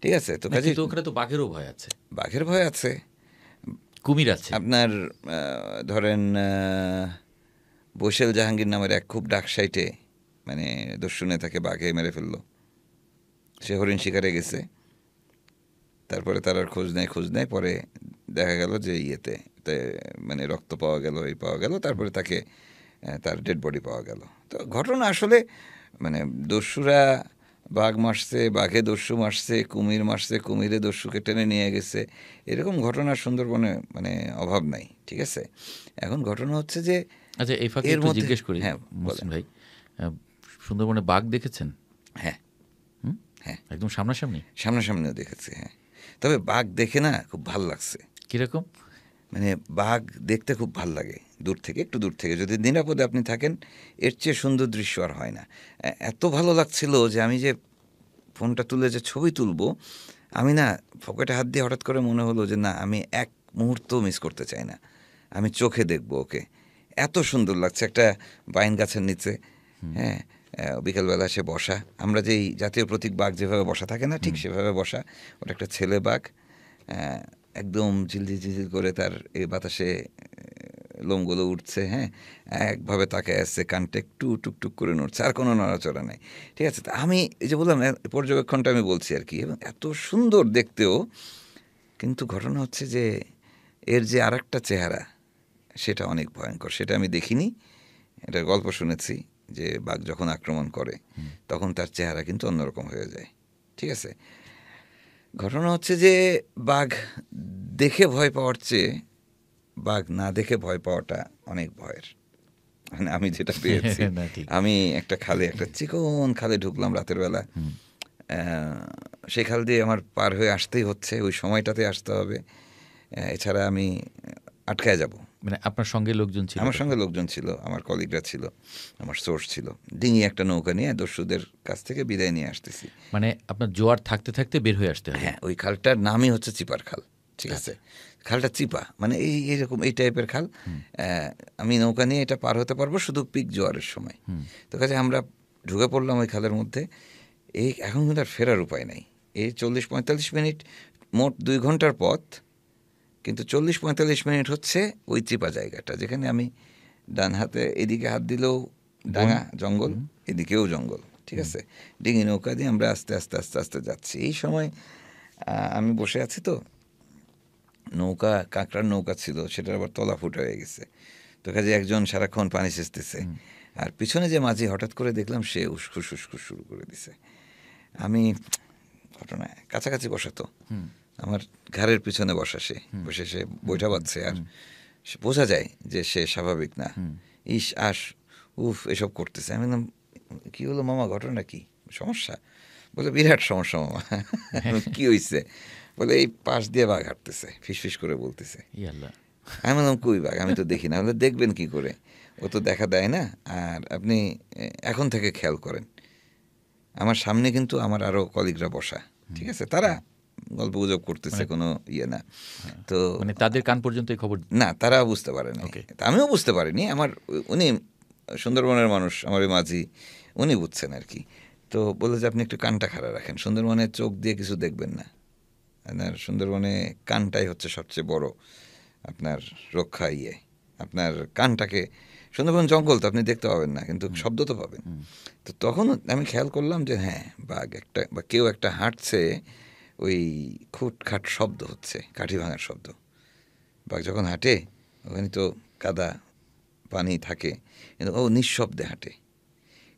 ঠিক আছে? তো কাজে কিন্তু ওখানে তো বাঘেরও ভয় আছে, বাঘের ভয় আছে, কুমির আছে। আপনার ধরেন বৈশাল জাহাঙ্গীর নামের এক খুব ডাক সাইটে মানে দস্যু নেতাকে বাঘে মেরে ফেললো, সে হরিণ শিকারে গেছে, তারপরে তার আর খোঁজ নেয়, পরে দেখা গেল যে মানে রক্ত পাওয়া গেল, এই পাওয়া গেল, তারপরে তাকে তার ডেড বডি পাওয়া গেল। তো ঘটনা আসলে মানে দস্যুরা বাঘ মারছে, বাঘে দস্যু মারছে, কুমির মারছে, কুমিরে দস্যুকে টেনে নিয়ে গেছে, এরকম ঘটনার সুন্দরবনে মানে অভাব নাই, ঠিক আছে? এখন ঘটনা হচ্ছে যে আচ্ছা, এই ফাঁকে এর একটু মধ্যে জিজ্ঞেস করি হ্যাঁ মহসিন ভাই, সুন্দরবনে বাঘ দেখেছেন? হ্যাঁ হ্যাঁ একদম সামনাসামনি? সামনাসামনিও দেখেছি, হ্যাঁ। তবে বাঘ দেখে না খুব ভাল লাগছে। কিরকম? মানে বাঘ দেখতে খুব ভাল লাগে দূর থেকে, একটু দূর থেকে যদি নিরাপদে আপনি থাকেন, এর চেয়ে সুন্দর দৃশ্য আর হয় না। এত ভালো লাগছিল যে আমি যে ফোনটা তুলে যে ছবি তুলবো, আমি না পকেটে হাত দিয়ে হঠাৎ করে মনে হলো যে না, আমি এক মুহূর্ত মিস করতে চাই না, আমি চোখে দেখবো ওকে। এত সুন্দর লাগছে একটা বাইন গাছের নিচে, হ্যাঁ, বিকেলবেলা সে বসা, আমরা যেই জাতীয় প্রতীক বাঘ যেভাবে বসা থাকে না, ঠিক সেভাবে বসা। ওটা একটা ছেলে বাঘ, একদম ঝিলঝিল করে তার এই বাতাসে লোমগুলো উঠছে, হ্যাঁ, একভাবে তাকে আসছে, কানটা একটু টুকটুক করে নড়ছে, আর কোনো নড়াচড়া নেই, ঠিক আছে? তা আমি এই যে বললাম পর্যবেক্ষণটা আমি বলছি আর কি, এবং এত সুন্দর দেখতেও। কিন্তু ঘটনা হচ্ছে যে এর যে আর একটা চেহারা, সেটা অনেক ভয়ঙ্কর। সেটা আমি দেখিনি, এটার গল্প শুনেছি যে বাঘ যখন আক্রমণ করে তখন তার চেহারা কিন্তু অন্যরকম হয়ে যায়, ঠিক আছে? ঘটনা হচ্ছে যে বাঘ দেখে ভয় পাওয়ার চেয়ে বাঘ না দেখে ভয় পাওয়াটা অনেক ভয়ের। মানে আমি যেটা পেয়েছি, না, ঠিক। আমি একটা চিকন খালে ঢুকলাম রাতের বেলা, সেই খাল দিয়ে আমার পার হয়ে আসতেই হচ্ছে, ওই সময়টাতে আসতে হবে, এছাড়া আমি আটকায় যাব। মানে আপনার সঙ্গে লোকজন ছিল? আমার সঙ্গে লোকজন ছিল, আমার কলিগরা ছিল, আমার সোর্স ছিল, ডিঙি একটা নৌকা নিয়ে দস্যুদের কাছ থেকে বিদায় নিয়ে আসতেছি। মানে আপনার জোয়ার থাকতে থাকতে বের হয়ে আসতে হবে? হ্যাঁ, ওই খালটার নামই হচ্ছে চিপার খাল, ঠিক আছে? খালটা চিপা, মানে এইরকম এই টাইপের খাল। আমি নৌকা নিয়ে এটা পার হতে পারবো শুধু পিক জোয়ারের সময়। তো কাজে আমরা ঢুকে পড়লাম ওই খালের মধ্যে। এখন কিন্তু আর ফেরার উপায় নাই। এই 40-45 মিনিট, মোট 2 ঘন্টার পথ, কিন্তু 40-45 মিনিট হচ্ছে ওই চিপা জায়গাটা, যেখানে আমি ডান হাতে এদিকে হাত দিলেও ডাঙা জঙ্গল, এদিকেও জঙ্গল, ঠিক আছে? ডিঙি নৌকা দিয়ে আমরা আস্তে আস্তে আস্তে আস্তে যাচ্ছি। এই সময় আমি বসে আছি, তো নৌকা কাঁকড়ার নৌকা ছিল, সেটার আবার তলা ফুটা হয়ে গেছে। তো কাজে একজন সারাক্ষণ পানি সেচতেছে, আর পিছনে যে মাঝি হঠাৎ করে দেখলাম সে উস্কুস উস্কুস শুরু করে দিছে। আমি ঘটনায় কাছাকাছি বসাতো, আমার ঘাড়ের পিছনে বসা, সে বসে সে বৈঠা বাঁধছে, আর বোঝা যায় যে সে স্বাভাবিক না। ইস আস উফ এসব করতেছে। আমি বললাম, কী হলো মামা, ঘটনা কি, সমস্যা? বলে বিরাট সমস্যা মামা। কি হয়েছে? বলে এই পাশ দিয়ে বাঘ হাঁটতেছে, ফিসফিস করে বলতেছে। আমি বললাম কই বাঘ, আমি তো দেখি না। বলে দেখবেন কি করে, ও তো দেখা দেয় না, আর আপনি এখন থেকে খেয়াল করেন। আমার সামনে কিন্তু আমার আরো কলিগরা বসা, ঠিক আছে? তারা গল্প গুজব করতেছে, কোনো ইয়ে না। তো মানে তাদের কান পর্যন্ত এই খবর না, তারা বুঝতে পারেনি, আমিও বুঝতে পারিনি। উনি সুন্দরবনের মানুষ, আমার ওই মাঝি, উনি বুঝছেন আর কি। তো বলে যে আপনি একটু কানটা খাড়া রাখেন, সুন্দরবনে চোখ দিয়ে কিছু দেখবেন না, আপনার সুন্দরবনে কানটাই হচ্ছে সবচেয়ে বড় আপনার রক্ষা। আপনার কানটাকে, সুন্দরবন জঙ্গল তো আপনি দেখতে পাবেন না, কিন্তু শব্দ তো পাবেন। তো তখন আমি খেয়াল করলাম যে হ্যাঁ, বাঘ একটা বা কেউ একটা হাঁটছে, ওই খুটখাট শব্দ হচ্ছে, কাঠি ভাঙার শব্দ। বাঘ যখন হাঁটে ওখানে তো কাদা পানি থাকে, কিন্তু ও নিঃশব্দে হাঁটে,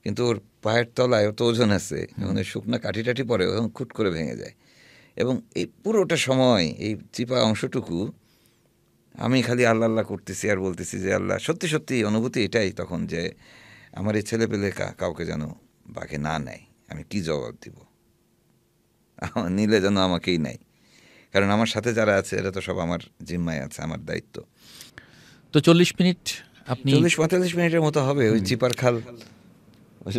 কিন্তু ওর পায়ের তলায় অত ওজন আছে, যখন শুকনা কাঠি টাঠি পরে তখন খুট করে ভেঙে যায়। এবং এই পুরোটা সময় এই চিপা অংশটুকু আমি খালি আল্লাহ আল্লাহ করতেছি আর বলতেছি যে আল্লাহ, সত্যি সত্যি অনুভূতি এটাই তখন যে আমার এই ছেলে পেলে কাউকে যেন বাঘে না নেয়, আমি কি জবাব দিব? নিলে যেন আমাকেই নেয়, কারণ আমার সাথে যারা আছে এরা তো সব আমার জিম্মায় আছে, আমার দায়িত্ব। তো 40 মিনিট, আপনি 40-45 মিনিটের মতো হবে ওই চিপার খাল,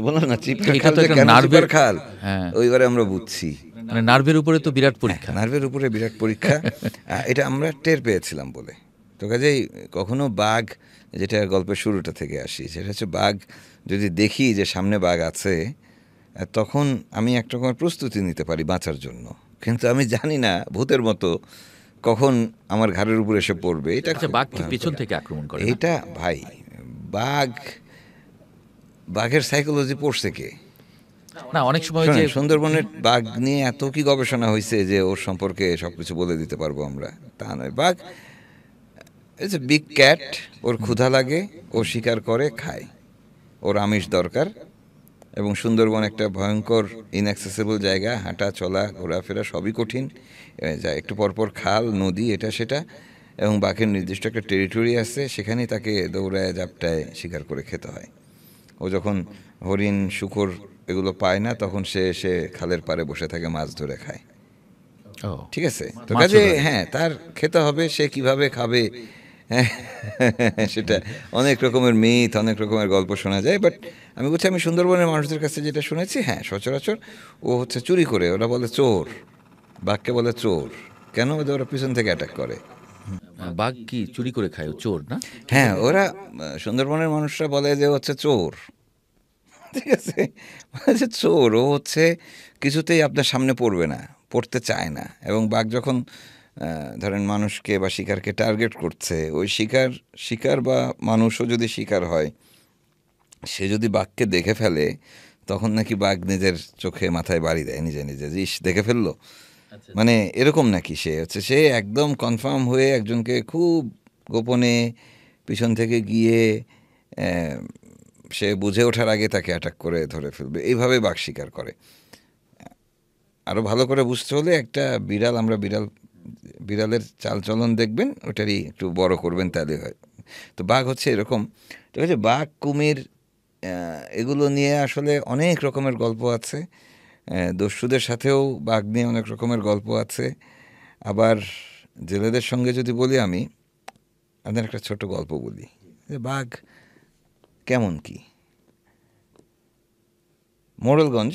বললাম না চিপার এটা খাল, তো যে একটা কেন নার্ভের চিপার খাল, হ্যাঁ, ওইবারে আমরা বুঝছি। মানে নার্ভের উপরে তো বিরাট পরীক্ষা। নার্ভের উপরে বিরাট পরীক্ষা। এটা আমরা টের পেয়েছিলাম বলে, তো কাজেই কখনো বাঘ, যেটা গল্পের শুরুটা থেকে আসি, সেটা হচ্ছে বাঘ যদি দেখি যে সামনে বাঘ আছে, তখন আমি এক রকমের প্রস্তুতি নিতে পারি বাঁচার জন্য, কিন্তু আমি জানি না ভূতের মতো কখন আমার ঘাড়ের উপর এসে পড়বে। এটা আচ্ছা, খুব বাঘ কি ভয়ঙ্কর। পেছন থেকে আক্রমণ করে না? এইটা ভাই, বাঘ, বাঘের সাইকোলজি পড়ছে কে? না, অনেক সময় যে শোনেন, সুন্দরবনের বাঘ নিয়ে এত কি গবেষণা হয়েছে যে ওর সম্পর্কে সবকিছু বলে দিতে পারবো আমরা, তা নয়। বাঘ ইটস এ বিগ ক্যাট, ওর ক্ষুধা লাগে, ও শিকার করে খায়, ওর আমিষ দরকার। এবং সুন্দরবন একটা ভয়ঙ্কর ইনঅ্যাক্সেসিবল জায়গা, হাঁটা চলা ঘোরাফেরা সবই কঠিন, যা একটু পরপর খাল নদী এটা সেটা, এবং বাঘের নির্দিষ্ট একটা টেরিটরি আছে, সেখানেই তাকে দৌড়ায় জাপটায় শিকার করে খেতে হয়। ও যখন হরিণ শূকর এগুলো পায় না, তখন সে এসে খালের পাড়ে বসে থাকে, মাছ ধরে খায়। ও, ঠিক আছে, তো মাছও কাজে ধরে। হ্যাঁ, তার খেতে হবে, সে কিভাবে খাবে সেটা অনেক রকমের মিথ, অনেক রকমের গল্প শোনা যায়। বাট আমি বলছি, আমি সুন্দরবনের মানুষদের কাছে যেটা শুনেছি, হ্যাঁ সচরাচর ও হচ্ছে চুরি করে, ওরা বলে চোর, বাঘকে বলে চোর। কেন? ওরা পিছন থেকে অ্যাটাক করে। বাঘ কি চুরি করে খায়? ও চোর না? হ্যাঁ, ওরা সুন্দরবনের মানুষরা বলে যে হচ্ছে চোর। ঠিক আছে, মানে যে চোর, ও হচ্ছে কিছুতেই আপনার সামনে পড়বে না, পড়তে চায় না। এবং বাঘ যখন ধরেন মানুষকে বা শিকারকে টার্গেট করছে, ওই শিকার বা মানুষও যদি শিকার হয়, সে যদি বাঘকে দেখে ফেলে, তখন নাকি বাঘ নিজের চোখে মাথায় বাড়ি দেয় নিজে নিজে, যে ইস দেখে ফেললো। মানে এরকম নাকি, সে একদম কনফার্ম হয়ে একজনকে খুব গোপনে পিছন থেকে গিয়ে আহ, সে বুঝে ওঠার আগে তাকে অ্যাটাক করে ধরে ফেলবে, এইভাবে বাঘ শিকার করে। আরও ভালো করে বুঝতে হলে একটা বিড়াল, আমরা বিড়ালের চালচলন দেখবেন, ওটারই একটু বড় করবেন, তাহলে হয়। তো বাঘ হচ্ছে এরকম। ঠিক আছে, বাঘ, কুমির, এগুলো নিয়ে আসলে অনেক রকমের গল্প আছে। দস্যুদের সাথেও বাঘ নিয়ে অনেক রকমের গল্প আছে। আবার জেলেদের সঙ্গে যদি বলি, আমি আপনার একটা ছোট গল্প বলি যে বাঘ কেমন কি। মোড়েলগঞ্জ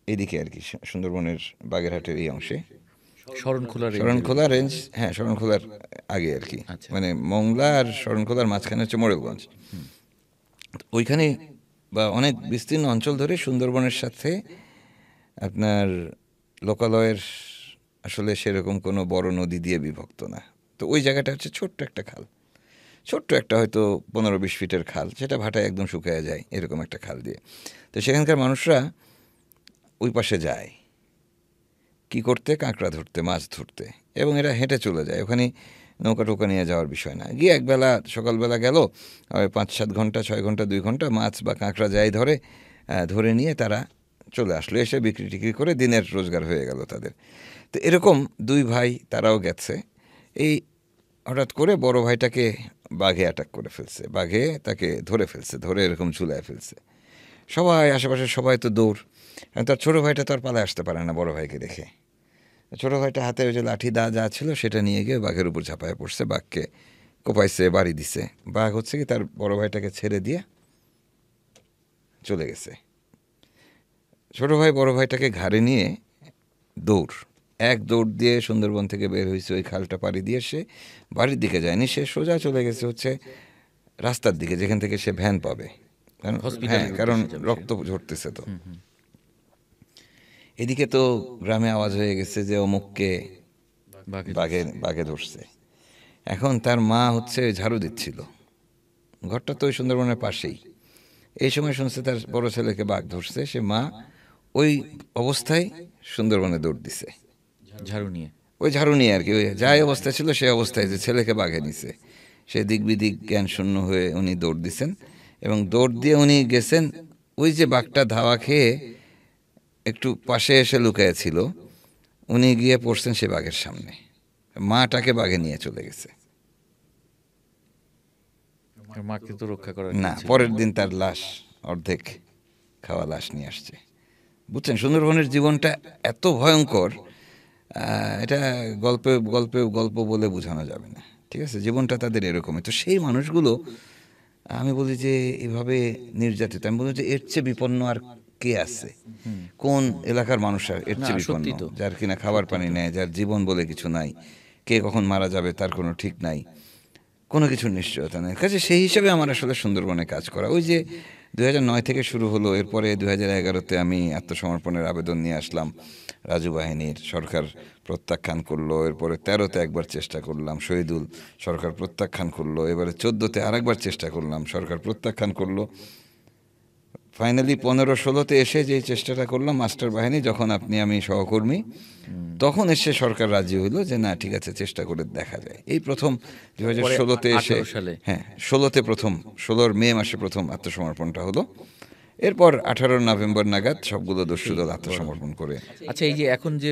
এদিকে আর কি, সুন্দরবনের বাগেরহাটের এই অংশে, শরণখোলা রেঞ্জের শরণখোলা রেঞ্জ, হ্যাঁ শরণখোলার আগে আর কি, আচ্ছা। মানে মংলা আর শরণখোলার মাঝখানে হচ্ছে মোড়েলগঞ্জ। ওইখানে বা অনেক বিস্তীর্ণ অঞ্চল ধরে সুন্দরবনের সাথে আপনার লোকালয়ের আসলে সেরকম কোনো বড় নদী দিয়ে বিভক্ত না। তো ওই জায়গাটা হচ্ছে ছোট্ট একটা খাল, ছোট্ট একটা হয়তো 15-20 ফিটের খাল, সেটা ভাটায় একদম শুকিয়ে যায়, এরকম একটা খাল দিয়ে। তো সেখানকার মানুষরা ওই পাশে যায় কি করতে? কাঁকড়া ধরতে, মাছ ধরতে। এবং এরা হেঁটে চলে যায়, ওখানে নৌকা টোকা নিয়ে যাওয়ার বিষয় না। গিয়ে একবেলা সকালবেলা গেল, 5-7 ঘন্টা, 6 ঘন্টা, 2 ঘন্টা মাছ বা কাঁকড়া যাই ধরে নিয়ে তারা চলে আসলো, এসে বিক্রি টিক্রি করে দিনের রোজগার হয়ে গেল তাদের। তো এরকম দুই ভাই, তারাও গেছে। এই হঠাৎ করে বড় ভাইটাকে বাঘে অ্যাটাক করে ফেলছে, বাঘে তাকে ধরে ফেলছে, ধরে এরকম ঝুলায় ফেলছে। সবাই, আশেপাশে সবাই তো দৌড়। তার ছোটো ভাইটা তো আর পালায় আসতে পারে না বড় ভাইকে দেখে। ছোটো ভাইটা হাতে ওই যে লাঠি যা ছিল সেটা নিয়ে গিয়ে বাঘের উপর ঝাঁপায় পড়ছে, বাঘকে কোপাইছে, বাড়ি দিছে। বাঘ হচ্ছে কি তার বড় ভাইটাকে ছেড়ে দিয়ে চলে গেছে। ছোটো ভাই বড় ভাইটাকে ঘাড়ে নিয়ে এক দৌড় দিয়ে সুন্দরবন থেকে বের হয়েছে, ওই খালটা পাড়ি দিয়ে সে বাড়ির দিকে যায়নি, সে সোজা চলে গেছে হচ্ছে রাস্তার দিকে, যেখান থেকে সে ভ্যান পাবে। হ্যাঁ, কারণ রক্ত ঝরতেছে। তো এদিকে তো গ্রামে আওয়াজ হয়ে গেছে যে অমুককে বাঘে ধরছে। এখন তার মা হচ্ছে ঝাড়ু দিচ্ছিল, ঘরটা তো ওই সুন্দরবনের পাশেই। এই সময় শুনছে তার বড় ছেলেকে বাঘ ধরছে, সে মা ওই অবস্থায় সুন্দরবনে দৌড় দিছে, ঝাড়ু নিয়ে আর কি, ওই যাই অবস্থা ছিল সেই অবস্থায়, যে ছেলেকে বাঘে নিছে। সে দিক বিদিক জ্ঞান শূন্য হয়ে উনি দৌড় দিছেন, এবং দৌড় দিয়ে উনি গেছেন ওই যে বাঘটা ধাওয়া খেয়ে একটু পাশে এসে লুকাইছিল, উনি গিয়ে পড়ছেন সে বাঘের সামনে। মাটাকে বাঘে নিয়ে চলে গেছে। মাকে তো রক্ষা করার না, পরের দিন তার লাশ, অর্ধেক খাওয়া লাশ নিয়ে আসছে। বুঝছেন, সুন্দরবনের জীবনটা এত ভয়ঙ্কর, এটা গল্প বলে বোঝানো যাবে না। ঠিক আছে, জীবনটা তাদের এরকমই। তো সেই মানুষগুলো, আমি বলি যে এভাবে নির্যাতিত, আমি বলি যে এর চেয়ে বিপন্ন আর কে আছে? কোন এলাকার মানুষ আর এর চেয়ে বিপন্ন? যার কিনা খাবার পানি নেই, যার জীবন বলে কিছু নাই, কে কখন মারা যাবে তার কোনো ঠিক নাই। কোনো কিছুর নিশ্চয়তা নেই। কাজে সেই হিসাবে আমার আসলে সুন্দরবনে কাজ করা, ওই যে 2009 থেকে শুরু হলো, এরপরে 2011-তে আমি আত্মসমর্পণের আবেদন নিয়ে আসলাম রাজু বাহিনীর, সরকার প্রত্যাখ্যান করলো। এরপরে 13-তে একবার চেষ্টা করলাম, শহীদুল, সরকার প্রত্যাখ্যান করলো। এবারে 14-তে আরেকবার চেষ্টা করলাম, সরকার প্রত্যাখ্যান করলো। ফাইনালি 15-16-তে এসে যে চেষ্টাটা করলাম মাস্টার বাহিনী, যখন আপনি আমি সহকর্মী, তখন এসে সরকার রাজি হইলো যে না ঠিক আছে চেষ্টা করে দেখা যায়। এই প্রথম 2016-তে এসে, 18 সালে হ্যাঁ 16-তে প্রথম, 16 মে মাসে প্রথম আত্মসমর্পণটা হলো। এরপর 18 নভেম্বর নাগাদ সবগুলো দস্যু দল আত্মসমর্পণ করে। আচ্ছা, এই যে এখন যে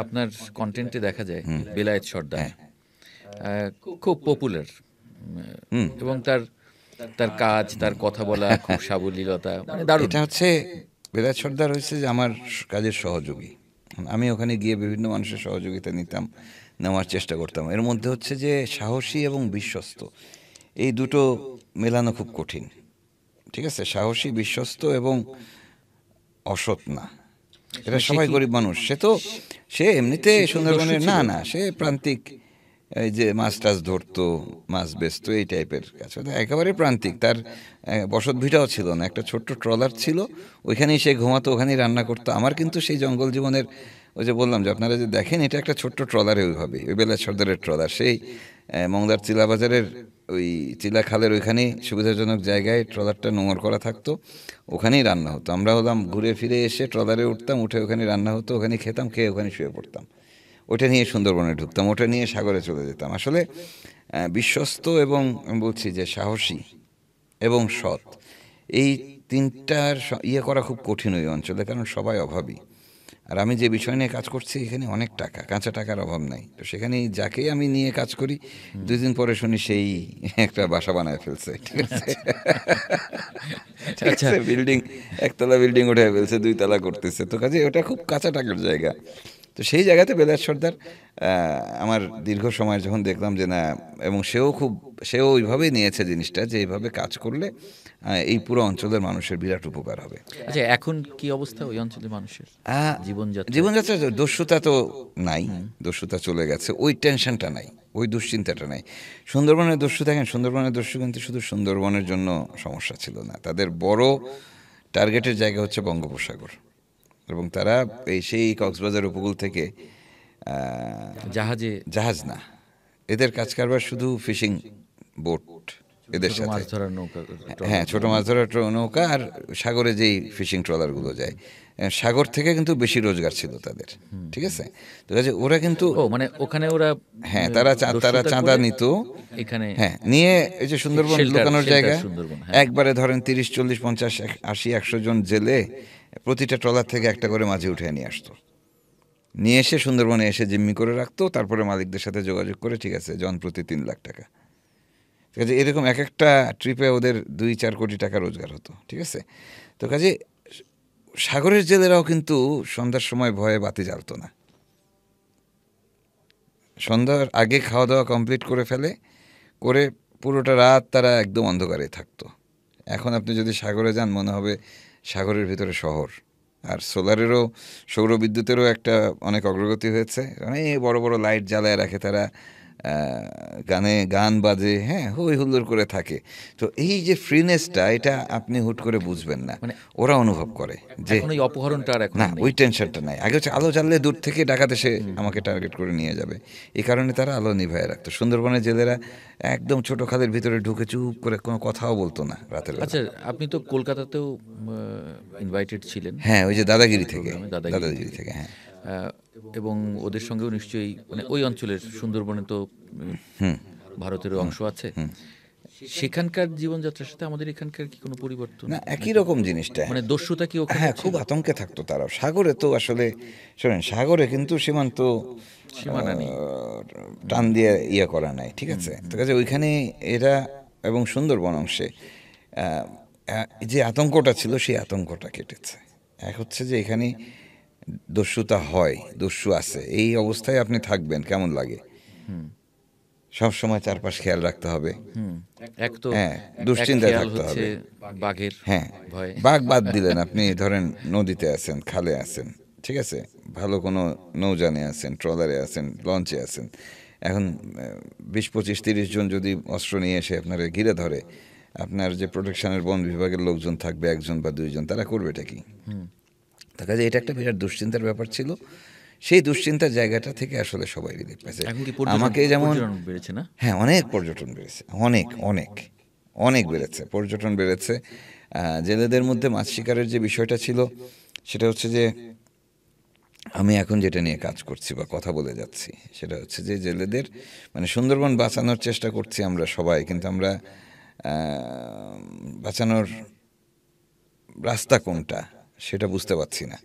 আপনার কন্টেন্টে দেখা যায় বেলায়েত সর্দার খুব পপুলার, এবং তার তার কাজ, তার কথা বলা খুব সাবলীলতা, মানে দারুণ। এটা হচ্ছে বেলায়েত সর্দার হচ্ছে যে আমার কাজের সহযোগী। আমি ওখানে গিয়ে বিভিন্ন মানুষের সহযোগিতা নিতাম, নেওয়ার চেষ্টা করতাম। এর মধ্যে হচ্ছে যে সাহসী এবং বিশ্বস্ত, এই দুটো মেলানো খুব কঠিন। ঠিক আছে, সাহসী, বিশ্বস্ত এবং অসৎ না, এরা সবাই গরিব মানুষ। সে এমনিতে সুন্দরবনের না, সে প্রান্তিক, এই যে মাছ টাছ ধরতো, মাছ বেচতো, এই টাইপের কাজ। একেবারে প্রান্তিক, তার বসত ভিটাও ছিল না, একটা ছোট্ট ট্রলার ছিল, ওইখানেই সে ঘুমাতো, ওখানেই রান্না করতো। আমার কিন্তু সেই জঙ্গল জীবনের, ওই যে বললাম যে আপনারা যে দেখেন এটা একটা ছোট্ট ট্রলারে, ওইভাবে ওই বেলায়েত সর্দারের ট্রলার, সেই মংলার চিলা বাজারের ওই চিলা খালের ওইখানেই সুবিধাজনক জায়গায় ট্রলারটা নোঙর করা থাকতো, ওখানেই রান্না হতো। আমরা হলাম ঘুরে ফিরে এসে ট্রলারে উঠতাম, উঠে ওখানে রান্না হতো, ওখানে খেতাম, খেয়ে ওখানে শুয়ে পড়তাম। ওটা নিয়ে সুন্দরবনে ঢুকতাম, ওটা নিয়ে সাগরে চলে যেতাম। আসলে বিশ্বস্ত এবং আমি বলছি যে সাহসী এবং সৎ, এই তিনটার ইয়ে করা খুব কঠিন ওই অঞ্চলে, কারণ সবাই অভাবী। আর আমি যে বিষয় নিয়ে কাজ করছি এখানে অনেক টাকা, কাঁচা টাকার অভাব নাই। তো সেখানে যাকেই আমি নিয়ে কাজ করি, 2 দিন পরে শুনি সেই একটা বাসা বানায় ফেলছে। ঠিক আছে, ঠিক আছে, বিল্ডিং, একতলা বিল্ডিং উঠে ফেলছে, 2 তলা করতেছে। তো কাজে ওটা খুব কাঁচা টাকার জায়গা। তো সেই জায়গাতে বেলায়েত সর্দার আমার দীর্ঘ সময় যখন দেখলাম যে না, এবং সেও ওইভাবেই নিয়েছে জিনিসটা, যে এইভাবে কাজ করলে এই পুরো অঞ্চলের মানুষের বিরাট উপকার হবে। আচ্ছা, এখন কি অবস্থা ওই অঞ্চলের মানুষের জীবনযাত্রা? জীবনযাত্রা, দস্যুতা তো নাই, দস্যুতা চলে গেছে, ওই টেনশনটা নাই, ওই দুশ্চিন্তাটা নাই। সুন্দরবনের দস্যু, দেখেন সুন্দরবনের দস্যু কিন্তু শুধু সুন্দরবনের জন্য সমস্যা ছিল না, তাদের বড় টার্গেটের জায়গা হচ্ছে বঙ্গোপসাগর, এবং তারা সেই কক্সবাজার উপকূল থেকে জাহাজ না, এদের কাজ কারবার শুধু ফিশিং বোট, এদের সাথে মাছ ধরার নৌকা, হ্যাঁ ছোট মাছ ধরার নৌকা, আর সাগরে যেই ফিশিং ট্রলারগুলো যায়, সাগর থেকে কিন্তু বেশি রোজগার ছিল তাদের। ঠিক আছে, তো কাজে ওরা কিন্তু মানে ওখানে ওরা, হ্যাঁ তারা চাঁদা নিত এখানে, হ্যাঁ নিয়ে, এই যে সুন্দরবন লুকানোর জায়গা, হ্যাঁ। একবারে ধরেন 30, 40, 50, 80, 100 জন জেলে প্রতিটা ট্রলার থেকে একটা করে মাঝি উঠে নিয়ে আসতো, নিয়ে এসে সুন্দরবনে এসে জিম্মি করে রাখতো, তারপরে মালিকদের সাথে যোগাযোগ করে ঠিক আছে জন প্রতি 3 লাখ টাকা। ঠিক আছে, এরকম এক একটা ট্রিপে ওদের 2-4 কোটি টাকা রোজগার হতো। ঠিক আছে, তো কাজে সাগরের জেলেরাও কিন্তু সন্ধ্যার সময় ভয়ে বাতি জ্বালতো না, সন্ধ্যার আগে খাওয়া দাওয়া কমপ্লিট করে ফেলে, করে পুরোটা রাত তারা একদম অন্ধকারে থাকতো। এখন আপনি যদি সাগরে যান মনে হবে সাগরের ভিতরে শহর। আর সোলারেরও, সৌরবিদ্যুতেরও একটা অনেক অগ্রগতি হয়েছে, অনেক বড় বড় লাইট জ্বালায় রাখে তারা, গান বাজে, হ্যাঁ হই হুল্লোড় করে থাকে। তো এই যে ফ্রিনেসটা, এটা আপনি হুট করে বুঝবেন না, মানে ওরা অনুভব করে যে ওই অপহরণটা আর এখন না, ওই টেনশনটা নাই। আগে হচ্ছে আলো জ্বাললে দূর থেকে ডাকাত এসে আমাকে টার্গেট করে নিয়ে যাবে, এই কারণে তারা আলো নিভায় রাখতো। সুন্দরবনের জেলেরা একদম ছোট খালের ভিতরে ঢুকে চুপ করে কোনো কথাও বলতো না রাতের বেলা। আচ্ছা, আপনি তো কলকাতাতেও ইনভাইটেড ছিলেন, হ্যাঁ ওই যে দাদাগিরি থেকে, হ্যাঁ। এবং ওদের সঙ্গেও নিশ্চয়ই, মানে ওই অঞ্চলের সুন্দরবনে তো ভারতের অংশ আছে, সেখানকার জীবনযাত্রার সাথে আমাদের এখানকার কি কোনো পরিবর্তন? না, একই রকম জিনিসটা, মানে দস্যুতা কি ওখানে? হ্যাঁ খুব আতঙ্কে থাকতো তারা। সাগরে তো আসলে শোনেন, সাগরে কিন্তু সীমানা নেই, টান দিয়ে ইয়ে করা নাই। ঠিক আছে, তো কাজে ওইখানে এরা, এবং সুন্দরবন অংশে যে আতঙ্কটা ছিল সেই আতঙ্কটা কেটেছে। এক হচ্ছে যে এখানে দস্যুতা হয়, দস্যু আছে, এই অবস্থায় আপনি থাকবেন কেমন লাগে, সব সময় চারপাশ খেয়াল রাখতে হবে। এক তো হ্যাঁ, দুশ্চিন্তায় থাকতে হবে। বাঘের, হ্যাঁ ভয়, বাঘ বাদ দিলেন, আপনি ধরেন নদীতে আছেন, খালে আছেন, ঠিক আছে, ভালো কোনো নৌযানে আছেন, ট্রলারে আছেন, লঞ্চে আছেন, এখন 20, 25, 30 জন যদি অস্ত্র নিয়ে এসে আপনারা ঘিরে ধরে, আপনার যে প্রোটেকশনের বন বিভাগের লোকজন থাকবে 1 জন বা 2 জন, তারা করবেটা কি? তার কাজে এটা একটা বিরাট দুশ্চিন্তার ব্যাপার ছিল। সেই দুশ্চিন্তার জায়গাটা থেকে আসলে সবাই রিলিফ পাইছে। এখন কি আমাকে যেমন পর্যটন বেড়েছে না? হ্যাঁ, অনেক পর্যটন বেড়েছে, অনেক অনেক অনেক বেড়েছে, পর্যটন বেড়েছে। জেলেদের মধ্যে মাছ শিকারের যে বিষয়টা ছিল, সেটা হচ্ছে যে আমি এখন যেটা নিয়ে কাজ করছি বা কথা বলে যাচ্ছি, সেটা হচ্ছে যে জেলেদের মানে সুন্দরবন বাঁচানোর চেষ্টা করছি আমরা সবাই, কিন্তু আমরা বাঁচানোর রাস্তা কোনটা সেটা বুঝতে পারছি না।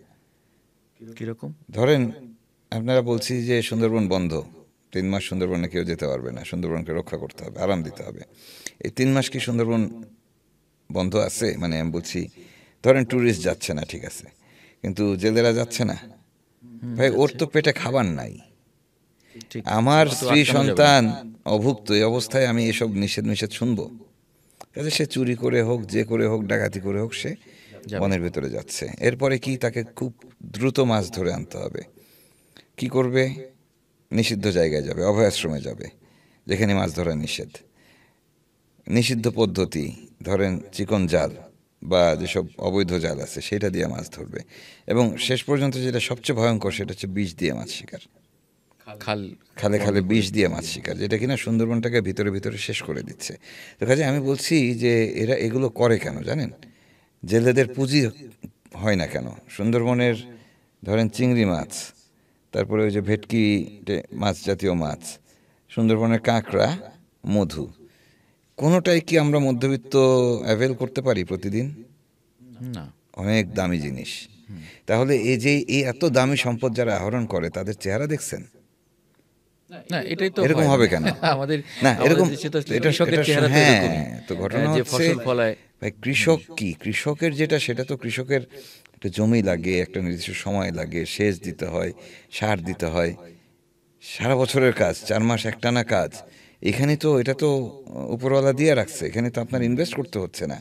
কিরকম? ধরেন আপনারা বলছি যে সুন্দরবন বন্ধ, 3 মাস সুন্দরবনে কেউ যেতে পারবে না, সুন্দরবনকে রক্ষা করতে হবে, আরাম দিতে হবে। এই 3 মাস কি সুন্দরবন বন্ধ আছে? মানে আমি বলছি, ধরেন ট্যুরিস্ট যাচ্ছে না, ঠিক আছে, কিন্তু জেলেরা যাচ্ছে না। ভাই, ওর তো পেটে খাবার নাই। ঠিক, আমার ওকে তো স্ত্রী আটকানো যাবে না। সন্তান অভুক্ত, এই অবস্থায় আমি এসব নিষেধ শুনবো? কাজে সে চুরি করে হোক, যে করে হোক, ডাকাতি করে হোক, সে যাবে। বনের ভেতরে যাচ্ছে। এরপরে কি তাকে খুব দ্রুত মাছ ধরে আনতে হবে। কি করবে? নিষিদ্ধ জায়গায় যাবে, অভয়াশ্রমে যাবে, যেখানে মাছ ধরা নিষেধ। নিষিদ্ধ পদ্ধতি, ধরেন চিকন জাল বা যেসব অবৈধ জাল আছে, সেটা দিয়ে মাছ ধরবে। এবং শেষ পর্যন্ত যেটা সবচেয়ে ভয়ঙ্কর, সেটা হচ্ছে বিষ দিয়ে মাছ শিকার। খাল খালে খালে বিষ দিয়ে মাছ শিকার, যেটা কিনা সুন্দরবনটাকে ভিতরে ভিতরে শেষ করে দিচ্ছে। তো কাজে আমি বলছি যে এরা এগুলো করে কেন জানেন? জেলেদের পুঁজি হয় না কেন? সুন্দরবনের ধরেন চিংড়ি মাছ, তারপরে ওই যে ভেটকি মাছ জাতীয় মাছ, সুন্দরবনের কাঁকড়া, মধু, কোনোটাই কি আমরা মধ্যবিত্ত অ্যাভেল করতে পারি প্রতিদিন? না। অনেক দামি জিনিস। তাহলে এই যে এই এত দামি সম্পদ যারা আহরণ করে, তাদের চেহারা দেখছেন? না, এটাই তো এরকম হয়। হবে কেন? আমাদের না, আমাদের এরকম দেশে তো আসলে এটা কৃষকের এটা চেহারা তো হ্যাঁ, এরকমই। তো ঘটনা যে হচ্ছে, ফসল ফলায়। ভাই কৃষক কি, কৃষকের যেটা সেটা তো কৃষকের একটা জমি লাগে, একটা নির্দিষ্ট সময় লাগে, সেচ দিতে হয়, সার দিতে হয়, সারা বছরের কাজ, 4 মাস একটানা কাজ। এখানে তো এটা তো উপরওয়ালা দিয়ে রাখছে, এখানে তো আপনার ইনভেস্ট করতে হচ্ছে না।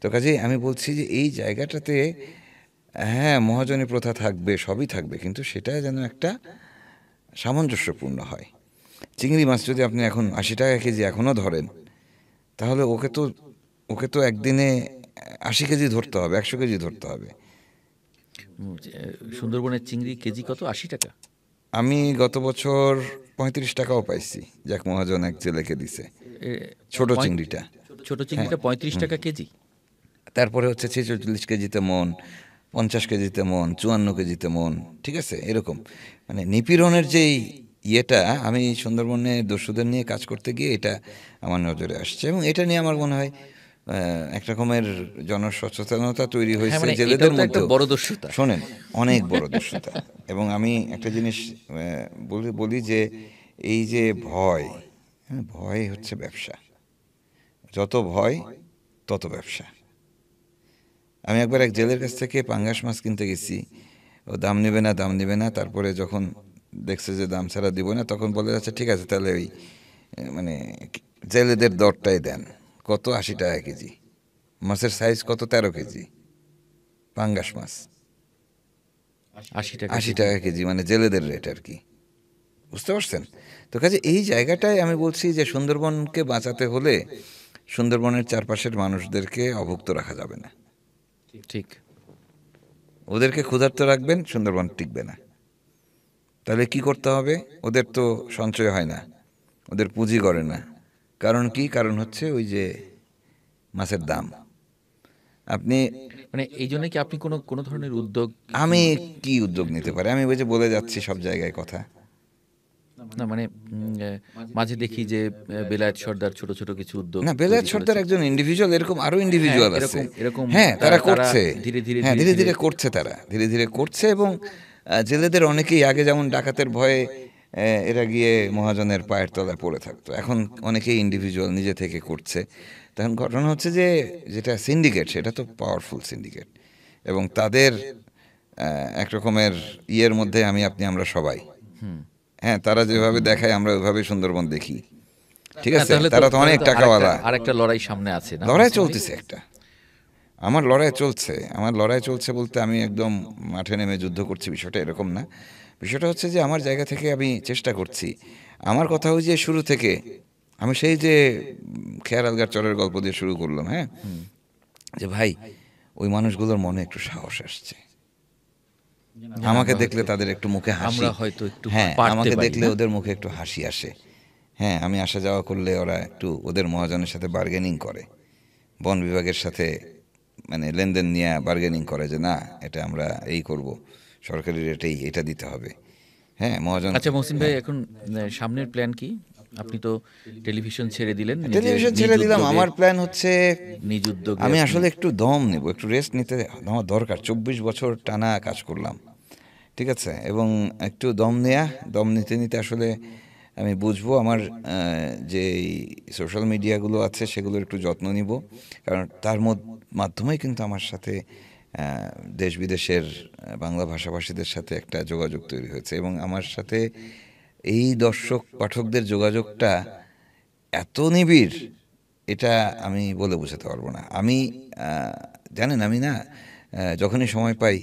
তো কাজেই আমি বলছি যে এই জায়গাটাতে হ্যাঁ, মহাজনী প্রথা থাকবে, সবই থাকবে, কিন্তু সেটা যেন একটা সামঞ্জস্যপূর্ণ হয়। চিংড়ি মাছ যদি আপনি এখন 80 টাকা কেজি এখনও ধরেন, তাহলে ওকে তো একদিনে 80 কেজি ধরতে হবে, 100 কেজি ধরতে হবে। সুন্দরবনের চিংড়ি কেজি কত? 80 টাকা? আমি গত বছর 35 টাকাও পাইছি, যাক মহাজন এক জেলেকে দিছে, ছোট চিংড়িটা। ছোট চিংড়িটা 35 টাকা কেজি? তারপরে হচ্ছে 46 কেজিতে মন, 50 কেজিতে মন, 54 কেজিতে মন, ঠিক আছে, এরকম। মানে নিপীড়নের যেই ইয়েটা, আমি সুন্দরবনে দস্যুদের নিয়ে কাজ করতে গিয়ে এটা আমার নজরে আসছে, এবং এটা নিয়ে আমার মনে হয় এক রকমের জনসচেতনতা তৈরি হয়েছে মানে জেলেদের এটাও তো একটা মধ্যে। বড় দস্যুতা। শোনেন, অনেক বড় দস্যুতা। এবং আমি একটা জিনিস বলি যে এই যে ভয়, ভয় হচ্ছে ব্যবসা। যত ভয় তত ব্যবসা। আমি একবার এক জেলের কাছ থেকে পাঙ্গাস মাছ কিনতে গেছি, ও দাম নেবে না, তারপরে যখন দেখছে যে দাম ছাড়া দিব না, তখন বলে যাচ্ছে ঠিক আছে তাহলে ওই মানে জেলেদের দরটাই দেন। কত? 80 টাকা কেজি। মাছের সাইজ কত? 13 কেজি পাঙ্গাস মাছ, 80 টাকা 80 টাকা কেজি, মানে জেলেদের রেট আর কি, বুঝতে পারছেন? তো কাজে এই জায়গাটায় আমি বলছি যে সুন্দরবনকে বাঁচাতে হলে সুন্দরবনের চারপাশের মানুষদেরকে অভুক্ত রাখা যাবে না। ঠিক। ওদেরকে ক্ষুধার্ত রাখবেন, সুন্দরবন টিকবে না। তাহলে কি করতে হবে? ওদের তো সঞ্চয় হয় না, ওদের পুঁজি করে না। কারণ কি? কারণ হচ্ছে ওই যে মাছের দাম। আপনি মানে এই জন্য কি আপনি কোনো ধরনের উদ্যোগ? আমি কি উদ্যোগ নিতে পারি? আমি ওই যে বলে যাচ্ছি সব জায়গায় কথা। না মানে মাঝে দেখি যে বেলায়েত সর্দার ছোট ছোট কিছু উদ্যোগ না, বেলায়েত তৈরি সর্দার করেছে। একজন ইন্ডিভিজুয়াল, এরকম আরো ইন্ডিভিজুয়াল হ্যাঁ, আছে। এরকম হ্যাঁ, তারা তারা করছে, ধীরে ধীরে হ্যাঁ ধীরে ধীরে করছে, তারা ধীরে ধীরে করছে। এবং জেলেদের অনেকেই আগে যেমন ডাকাতের ভয়ে এরা গিয়ে মহাজনের পায়ের তলায় পড়ে থাকতো, এখন অনেকেই ইন্ডিভিজুয়াল নিজে থেকে করছে। তখন ঘটনা হচ্ছে যে যেটা সিন্ডিকেট, সেটা তো পাওয়ারফুল সিন্ডিকেট, এবং তাদের এক রকমের ইয়ের মধ্যে আমরা সবাই। হ্যাঁ, তারা যেভাবে দেখায় আমরা ওইভাবে সুন্দরবন দেখি, ঠিক না, আছে? তাহলে তারা তো অনেক টাকাওয়ালা। আরেকটা লড়াই সামনে আছে না? লড়াই চলতেছে একটা, আমার লড়াই চলছে বলতে আমি একদম মাঠে নেমে যুদ্ধ করছি, বিষয়টা এরকম না। বিষয়টা হচ্ছে যে আমার জায়গা থেকে আমি চেষ্টা করছি। আমার কথা ওই যে শুরু থেকে আমি সেই যে খেয়ার আলগার চরের গল্প দিয়ে শুরু করলাম, হ্যাঁ, যে ভাই ওই মানুষগুলোর মনে একটু সাহস আসছে, যে আমাকে আমরা দেখলে হয়তো তাদের একটু মুখে হাসি, আমরা হয়তো একটু হ্যাঁ পারতে আমাকে পারি দেখলে না। ওদের মুখে একটু হাসি আসে, হ্যাঁ আমি আসা যাওয়া করলে ওরা একটু ওদের মহাজনের সাথে বার্গেনিং করে, বন বিভাগের সাথে মানে লেনদেন নিয়ে বার্গেনিং করে যে না এটা আমরা এই করব, সরকারি রেটেই এটা দিতে হবে, হ্যাঁ মহাজন। আচ্ছা মহসিন ভাই, হ্যাঁ, এখন সামনের প্ল্যান কি? আপনি তো টেলিভিশন ছেড়ে দিলেন, নিজের টেলিভিশন নিজ ছেড়ে দিলাম। উদ্যোগে, আমার প্ল্যান হচ্ছে নিজ উদ্যোগে আমি আপনি আসলে একটু দম নেব, একটু রেস্ট নিতে আমার দরকার। 24 বছর টানা কাজ করলাম, ঠিক আছে, এবং একটু দম নিতে নিতে আসলে আমি বুঝবো আমার যে সোশ্যাল মিডিয়াগুলো আছে সেগুলোর একটু যত্ন নিব, কারণ তার মাধ্যমেই কিন্তু আমার সাথে দেশ বিদেশের বাংলা ভাষাভাষীদের সাথে একটা যোগাযোগ তৈরি হয়েছে, এবং আমার সাথে এই দর্শক পাঠকদের যোগাযোগটা এত নিবিড়, এটা আমি বলে বোঝাতে পারবো না। আমি জানেন আমি না যখনই সময় পাই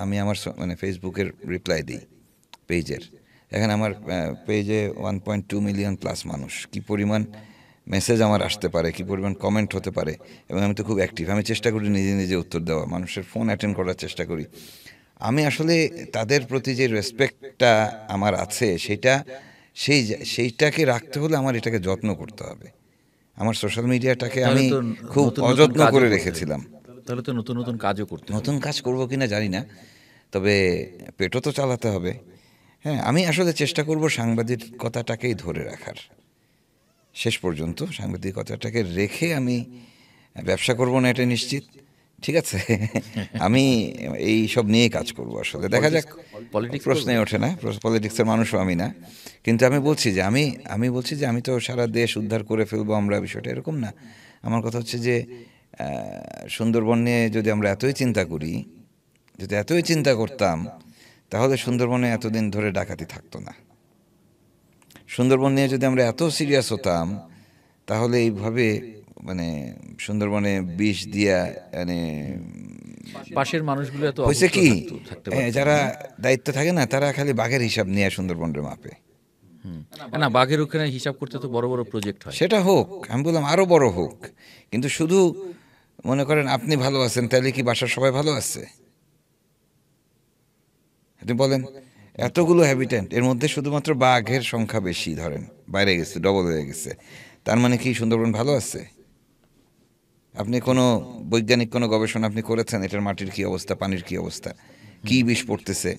আমি আমার মানে ফেসবুকের রিপ্লাই দিই পেজের। এখানে আমার পেজে 1.2 মিলিয়ন প্লাস মানুষ, কি পরিমাণ মেসেজ আমার আসতে পারে, কি পরিমাণ কমেন্ট হতে পারে, এবং আমি তো খুব অ্যাক্টিভ, আমি চেষ্টা করি নিজে নিজে উত্তর দেওয়া, মানুষের ফোন অ্যাটেন্ড করার চেষ্টা করি। আমি আসলে তাদের প্রতি যে রেসপেক্টটা আমার আছে সেইটাকে রাখতে হলে আমার এটাকে যত্ন করতে হবে। আমার সোশ্যাল মিডিয়াটাকে তাহলে আমি তো খুব নতুন নতুন অযত্ন কাজও করে করতে হবে। রেখেছিলাম। তাহলে তো নতুন নতুন কাজও করতে হবে। নতুন কাজ করব কিনা জানি না, তবে পেটও তো চালাতে হবে। হ্যাঁ, আমি আসলে চেষ্টা করব সাংবাদিকতাটাকেই ধরে রাখার, শেষ পর্যন্ত সাংবাদিকতাটাকে রেখে আমি ব্যবসা করব না এটা নিশ্চিত, ঠিক আছে। আমি এই সব নিয়ে কাজ করব, আসলে দেখা যাক, পলিটিক্স প্রশ্নে ওঠে না, পলিটিক্সের মানুষও আমি না, কিন্তু আমি বলছি যে আমি তো সারা দেশ উদ্ধার করে ফেলবো আমরা, বিষয়টা এরকম না। আমার কথা হচ্ছে যে সুন্দরবন নিয়ে যদি আমরা এতই চিন্তা করি, যদি এতই চিন্তা করতাম, তাহলে সুন্দরবনে এতদিন ধরে ডাকাতি থাকতো না। সুন্দরবন নিয়ে যদি আমরা এত সিরিয়াস হতাম, তাহলে এইভাবে মানে সুন্দরবনে বিষ দিয়া মানে পাশের মানুষগুলো এত হয়েছে অবস্থা কি, থাকতে পারতো যারা না। দায়িত্ব থাকে না তারা খালি বাঘের হিসাব নিয়ে সুন্দরবনের মাপে। না, বাঘের ওখানে হিসাব করতে তো বড় বড় প্রজেক্ট হয়। সেটা হোক, আমি বললাম আরো বড় হোক, কিন্তু শুধু মনে করেন আপনি ভালো আছেন তাহলে কি বাসার সবাই ভালো আছে? আপনি বলেন, এতগুলো হ্যাবিট্যান্ট এর মধ্যে শুধুমাত্র বাঘের সংখ্যা বেশি, ধরেন বাইরে গেছে, ডবল হয়ে গেছে, তার মানে কি সুন্দরবন ভালো আছে? আপনি কোনো বৈজ্ঞানিক কোনো গবেষণা আপনি করেছেন এটার মাটির কি অবস্থা, পানির কি অবস্থা, কি বিষ পড়তেছে?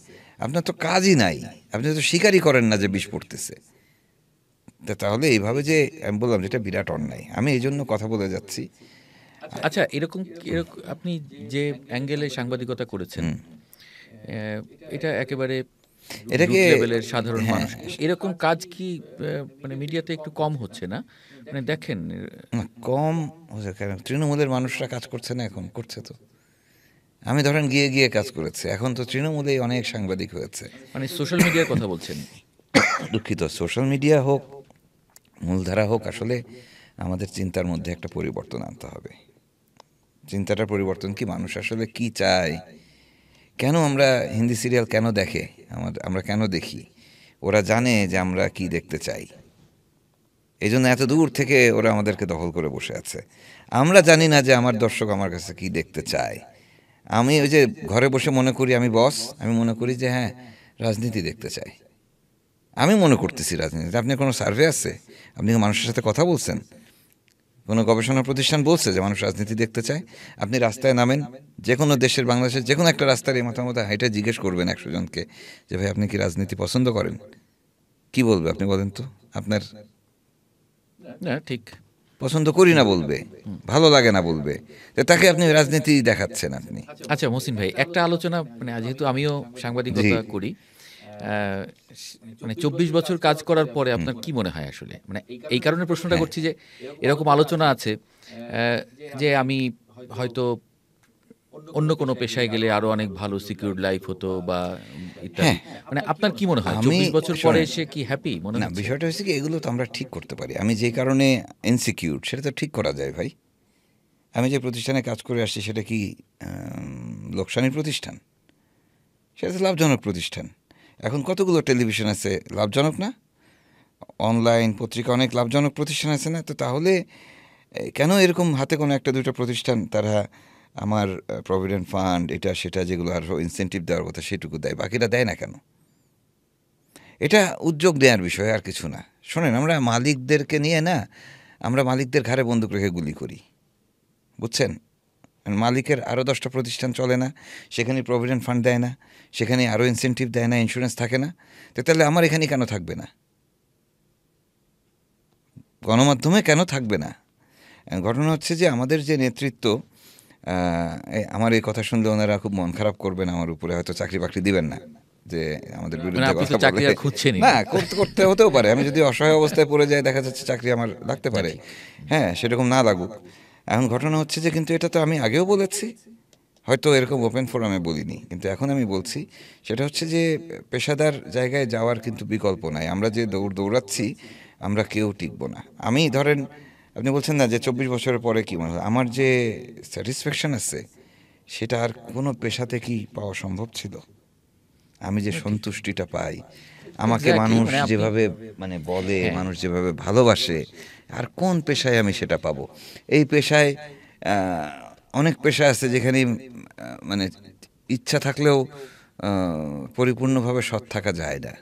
আপনার তো কাজই নাই, আপনি তো স্বীকারই করেন না যে বিষ পড়তেছে। তাহলে এইভাবে যে আমি বললাম যেটা বিরাট অন্যায়, আমি এই জন্য কথা বলে যাচ্ছি। আচ্ছা, এরকম আপনি যে অ্যাঙ্গেলে সাংবাদিকতা করেছেন, এটা একেবারে এটাকে রুট লেভেলের সাধারণ হ্যাঁ, মানুষ, এরকম কাজ কি মানে মিডিয়াতে একটু কম হচ্ছে না? মানে দেখেন, না, কম হচ্ছে কেন? তৃণমূলের মানুষরা কাজ করছে না, এখন করছে তো। আমি ধরেন গিয়ে গিয়ে কাজ করেছে, এখন তো তৃণমূলেই অনেক সাংবাদিক হয়েছে। মানে সোশ্যাল মিডিয়ার কথা বলছেন? দুঃখিত, সোশ্যাল মিডিয়া হোক মূলধারা হোক, আসলে আমাদের চিন্তার মধ্যে একটা পরিবর্তন আনতে হবে। চিন্তাটার পরিবর্তন কি, মানুষ আসলে কি চায়, কেন আমরা হিন্দি সিরিয়াল কেন দেখে, আমরা কেন দেখি? ওরা জানে যে আমরা কি দেখতে চাই, এই জন্য এত দূর থেকে ওরা আমাদেরকে দখল করে বসে আছে। আমরা জানি না যে আমার দর্শক আমার কাছে কি দেখতে চায়। আমি ওই যে ঘরে বসে মনে করি আমি বস, আমি মনে করি যে হ্যাঁ রাজনীতি দেখতে চাই, আমি মনে করতেছি রাজনীতি। আপনি কোনো সার্ভে আছে? আপনি কি মানুষের সাথে কথা বলছেন? কোনো গবেষণা প্রতিষ্ঠান বলছে যে মানুষ রাজনীতি দেখতে চায়? আপনি রাস্তায় নামেন, যে কোনো দেশের, বাংলাদেশের যে কোনো একটা রাস্তার এই মতামত এটা জিজ্ঞেস করবেন 100 জনকে যে ভাই আপনি কি রাজনীতি পছন্দ করেন, কি বলবে আপনি বলেন তো? আপনার না, ঠিক। পছন্দ করি না বলবে, ভালো লাগে না বলবে, তো তাকে আপনি রাজনীতি দেখাচ্ছেন আপনি। আচ্ছা মহসিন ভাই, একটা আলোচনা, মানে যেহেতু আমিও সাংবাদিকতা জি। করি, মানে 24 বছর কাজ করার পরে আপনার কি মনে হয় আসলে, মানে এই কারণে প্রশ্নটা করছি যে এরকম আলোচনা আছে যে আমি হয়তো অন্য কোনো পেশায় গেলে আরো অনেক ভালো সিকিউর লাইফ হতো বা ইত্যাদি। হ্যাঁ, মানে আপনার কি মনে হয়, আমি 24 বছর পরে শোনেন, এসে কি হ্যাপি মনে না হচ্ছে? বিষয়টা হচ্ছে কি, এগুলো তো আমরা ঠিক করতে পারি। আমি যে কারণে ইনসিকিউর সেটা তো ঠিক করা যায় ভাই। আমি যে প্রতিষ্ঠানে কাজ করে আসছি সেটা কি লোকসানির প্রতিষ্ঠান? সেটা তো লাভজনক প্রতিষ্ঠান, এখন কতগুলো টেলিভিশন আছে, লাভজনক না? অনলাইন পত্রিকা অনেক লাভজনক প্রতিষ্ঠান আছে না? তো তাহলে কেন এরকম হাতে কোনো একটা দুটো প্রতিষ্ঠান তারা আমার প্রভিডেন্ট ফান্ড এটা সেটা যেগুলো আরও ইনসেন্টিভ দেওয়ার কথা সেটুকু দেয়, বাকিটা দেয় না কেন? এটা উদ্যোগ নেওয়ার বিষয়, আর কিছু না। শোনেন, আমরা মালিকদেরকে নিয়ে না, আমরা মালিকদের ঘাড়ে বন্দুক রেখে গুলি করি, বুঝছেন? মালিকের আরও 10টা প্রতিষ্ঠান চলে না, সেখানে প্রভিডেন্ট ফান্ড দেয় না, সেখানে আরও ইনসেন্টিভ দেয় না, ইন্স্যুরেন্স থাকে না। তো তাহলে আমার এখানে কেন থাকবে না? গণমাধ্যমে কেন থাকবে না? ঘটনা হচ্ছে যে আমাদের যে নেতৃত্ব, আমার এই কথা শুনলে ওনারা খুব মন খারাপ করবেন আমার উপরে, হয়তো চাকরি বাকরি দিবেন না, যে আমাদের মানে বিরুদ্ধে আপনি তো কথা চাকরি বলে। আর খুঁজছেনই না, না। করতে হতেও পারে, আমি যদি অসহায় অবস্থায় পড়ে যাই দেখা যাচ্ছে চাকরি আমার লাগতে পারে, হ্যাঁ, সেরকম না লাগুক। এখন ঘটনা হচ্ছে যে, কিন্তু এটা তো আমি আগেও বলেছি, হয়তো এরকম ওপেন ফোরামে বলিনি, কিন্তু এখন আমি বলছি, সেটা হচ্ছে যে পেশাদার জায়গায় যাওয়ার কিন্তু বিকল্প নাই। আমরা যে দৌড়াচ্ছি, আমরা কেউ টিকবো না। আমি ধরেন, আপনি বলছেন না যে 24 বছরের পরে কি মনে হয়, আমার যে স্যাটিসফ্যাকশন আছে সেটা আর কোনো পেশাতে কি পাওয়া সম্ভব ছিল? আমি যে সন্তুষ্টিটা পাই, আমাকে Exactly, মানুষ মানে আপনি- যেভাবে মানে বলে, হ্যাঁ। মানুষ যেভাবে ভালোবাসে, আর কোন পেশায় আমি সেটা পাবো? এই পেশায় অনেক পেশা আছে যেখানে মানে ইচ্ছা থাকলেও পরিপূর্ণভাবে সৎ থাকা যায় না।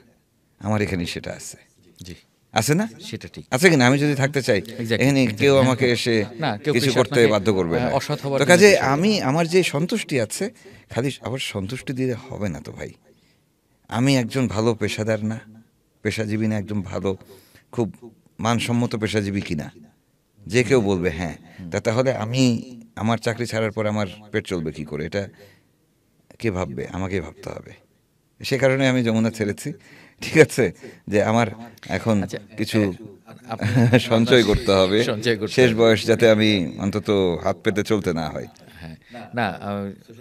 আমার এখানে সেটা আছে, জি, আছে না? সেটা ঠিক। আছে কিনা? আমি যদি থাকতে চাই, Exactly, এখানে কেউ exactly, আমাকে হ্যাঁ। এসে না, কেউ কিছু পেশা করতে আপনাকে, বাধ্য করবে না। অসৎ হওয়ার তো জন্য কাজে পেশা দেবে আমি, আমার যে সন্তুষ্টি আছে, খালি আবার সন্তুষ্টি দিলে হবে না তো ভাই। আমি একজন ভালো পেশাদার না, পেশাজীবী না, একজন ভালো খুব মানসম্মত পেশাজীবী কিনা, যে কেউ বলবে হ্যাঁ, তাহলে আমি আমার চাকরি ছাড়ার পর আমার পেট চলবে কি করে, এটা কে ভাববে? আমাকেই ভাবতে হবে। সে কারণে আমি যমুনা ছেড়েছি, ঠিক আছে, যে আমার এখন আচ্ছা, কিছু আপনি সঞ্চয় করতে হবে, সঞ্চয় করতে শেষ হবে। বয়স যাতে আমি অন্তত হাত পেতে চলতে না হয়। হ্যাঁ, না,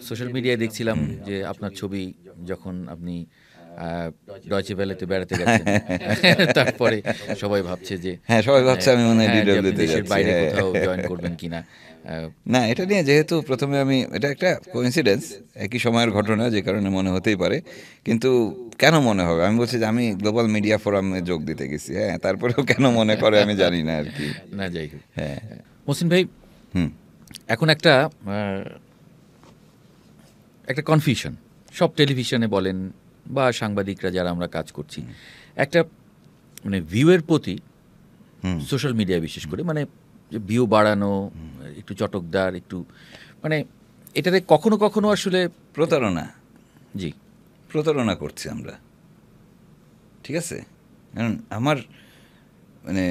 সোশ্যাল মিডিয়ায় দেখছিলাম যে আপনার ছবি যখন আপনি ডয়চে ভেলেতে বেড়াতে গেছেন, তারপরে সবাই ভাবছে যে, হ্যাঁ, সবাই ভাবছে আমি মনে হয় হ্যাঁ, যে DW আপনি তে দেশের যাচ্ছি, বাইরে হ্যাঁ। কোথাও জয়েন করবেন কিনা। না, এটা নিয়ে যেহেতু প্রথমে আমি, এটা একটা কোইন্সিডেন্স, একই সময়ের ঘটনা, যে কারণে মনে হতেই পারে, কিন্তু কেন মনে হবে? আমি বলছি যে আমি গ্লোবাল মিডিয়া ফোরামে যোগ দিতে গেছি, হ্যাঁ, তারপরেও কেন মনে করে আমি জানি না আর কি। না, যাই হোক। হ্যাঁ, মহসিন ভাই, হুম, এখন একটা কনফিউশন, সব টেলিভিশনে বলেন বা সাংবাদিকরা যারা আমরা কাজ করছি, একটা মানে ভিউয়ের প্রতি হুম। সোশ্যাল মিডিয়া বিশেষ করে, মানে ভিউ বাড়ানো, একটু চটকদার, একটু মানে এটাতে কখনো কখনো আসলে প্রতারণা, জি, প্রতারণা করছি আমরা, ঠিক আছে? কারণ আমার মানে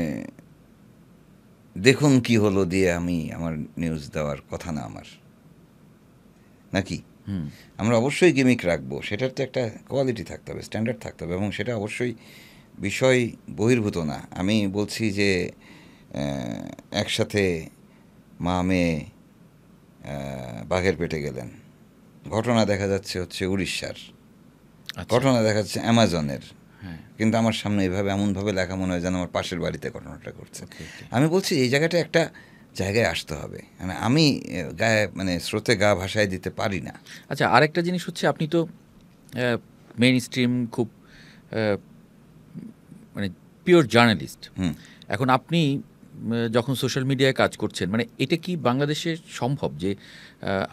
দেখুন কি হলো দিয়ে আমি আমার নিউজ দেওয়ার কথা না আমার, নাকি? আমরা অবশ্যই গিমিক রাখবো, সেটার তো একটা কোয়ালিটি থাকতে হবে, স্ট্যান্ডার্ড থাকতে হবে, এবং সেটা অবশ্যই বিষয় বহির্ভূত না। আমি বলছি যে একসাথে মা মেয়ে বাঘের পেটে গেলেন, ঘটনা দেখা যাচ্ছে হচ্ছে উড়িষ্যার, আচ্ছা, ঘটনা দেখা যাচ্ছে অ্যামাজনের, হ্যাঁ, কিন্তু আমার সামনে এইভাবে এমনভাবে লেখা মনে হয় যেন আমার পাশের বাড়িতে ঘটনাটা ঘটছে। okay, okay. আমি বলছি এই জায়গাটা একটা জায়গায় আসতে হবে, মানে আমি গায়ে মানে স্রোতে গা ভাসায় দিতে পারি না। আচ্ছা, আরেকটা জিনিস হচ্ছে, আপনি তো মেইন স্ট্রিম খুব মানে পিওর জার্নালিস্ট। হুম। এখন আপনি যখন সোশ্যাল মিডিয়ায় কাজ করছেন, মানে এটা কি বাংলাদেশে সম্ভব যে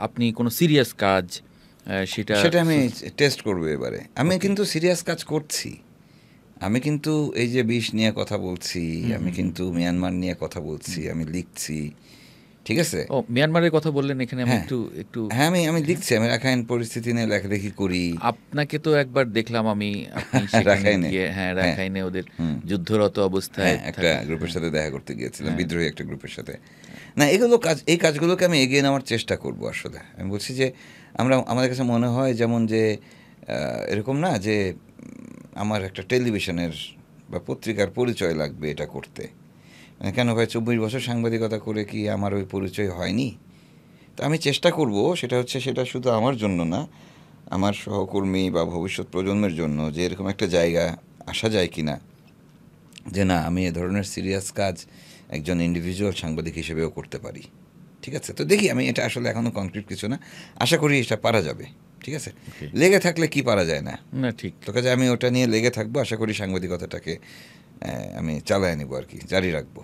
আপনি কোনো সিরিয়াস কাজ সেটা আমি টেস্ট করবো এবারে। আমি কিন্তু সিরিয়াস কাজ করছি, আমি কিন্তু এই যে বিষ নিয়ে কথা বলছি, আমি কিন্তু মিয়ানমার নিয়ে কথা বলছি, আমি লিখছি, ঠিক আছে? ও, মিয়ানমারের কথা বললেন, এখানে আমি হ্যাঁ। একটু হ্যাঁ, আমি লিখছি, আমি রাখাইন পরিস্থিতি নিয়ে লেখালেখি করি। আপনাকে তো একবার দেখলাম আমি, আপনি সেখানে রাখাইনে। গিয়ে, হ্যাঁ, হ্যাঁ। রাখাইনে ওদের যুদ্ধরত অবস্থায় হ্যাঁ, একটা গ্রুপের সাথে দেখা করতে গিয়েছিলাম, বিদ্রোহী একটা গ্রুপের সাথে। না, এই কাজগুলোকে আমি এগিয়ে নেওয়ার চেষ্টা করব আসলে। আমি বলছি যে আমাদের কাছে মনে হয় যেমন যে এরকম না যে আমার একটা টেলিভিশনের বা পত্রিকার পরিচয় লাগবে এটা করতে। মানে কেন ভাই, 24 বছর সাংবাদিকতা করে কি আমার ওই পরিচয় হয়নি? তো আমি চেষ্টা করব, সেটা শুধু আমার জন্য না, আমার সহকর্মী বা ভবিষ্যৎ প্রজন্মের জন্য, যে এরকম একটা জায়গা আসা যায় কিনা, যে না, আমি এ ধরনের সিরিয়াস কাজ একজন ইন্ডিভিজুয়াল সাংবাদিক হিসেবেও করতে পারি। ঠিক আছে? তো দেখি, আমি এটা আসলে এখনও কনক্রিট কিছু না, আশা করি এটা পারা যাবে। ঠিক আছে, লেগে থাকলে কি পারা যায় না। না ঠিক। তো কাজে আমি ওটা নিয়ে লেগে থাকবো, আশা করি সাংবাদিকতাটাকে আমি চালায় নিব আর কি, জারি রাখবো।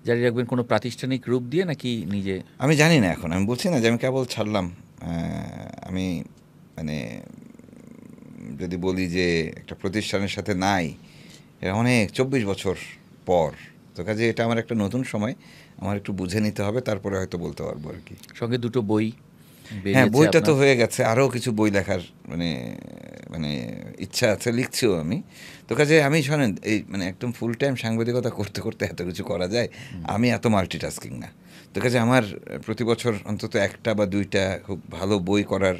জারি রাখবেন কোনো প্রাতিষ্ঠানিক রূপ দিয়ে নাকি নিজে? আমি জানি না এখন, আমি বলছি না যে আমি কেবল ছাড়লাম। আমি মানে যদি বলি যে একটা প্রতিষ্ঠানের সাথে নাই, এটা অনেক 24 বছর পর, তো কাজে এটা আমার একটা নতুন সময়, আমার একটু বুঝে নিতে হবে, তারপরে হয়তো বলতে পারবো আর কি। সঙ্গে 2টো বই হ্যাঁ, বেরিয়েছে বইটা তো আপনার। হয়ে গেছে, আরও কিছু বই লেখার মানে মানে ইচ্ছা আছে, লিখছিও আমি। তো কাজে আমি শোনেন, এই মানে একদম ফুল টাইম সাংবাদিকতা করতে করতে এত কিছু করা যায়, আমি এত মাল্টিটাস্কিং না। তো কাজে আমার প্রতি বছর অন্তত 1টা বা 2টা খুব ভালো বই করার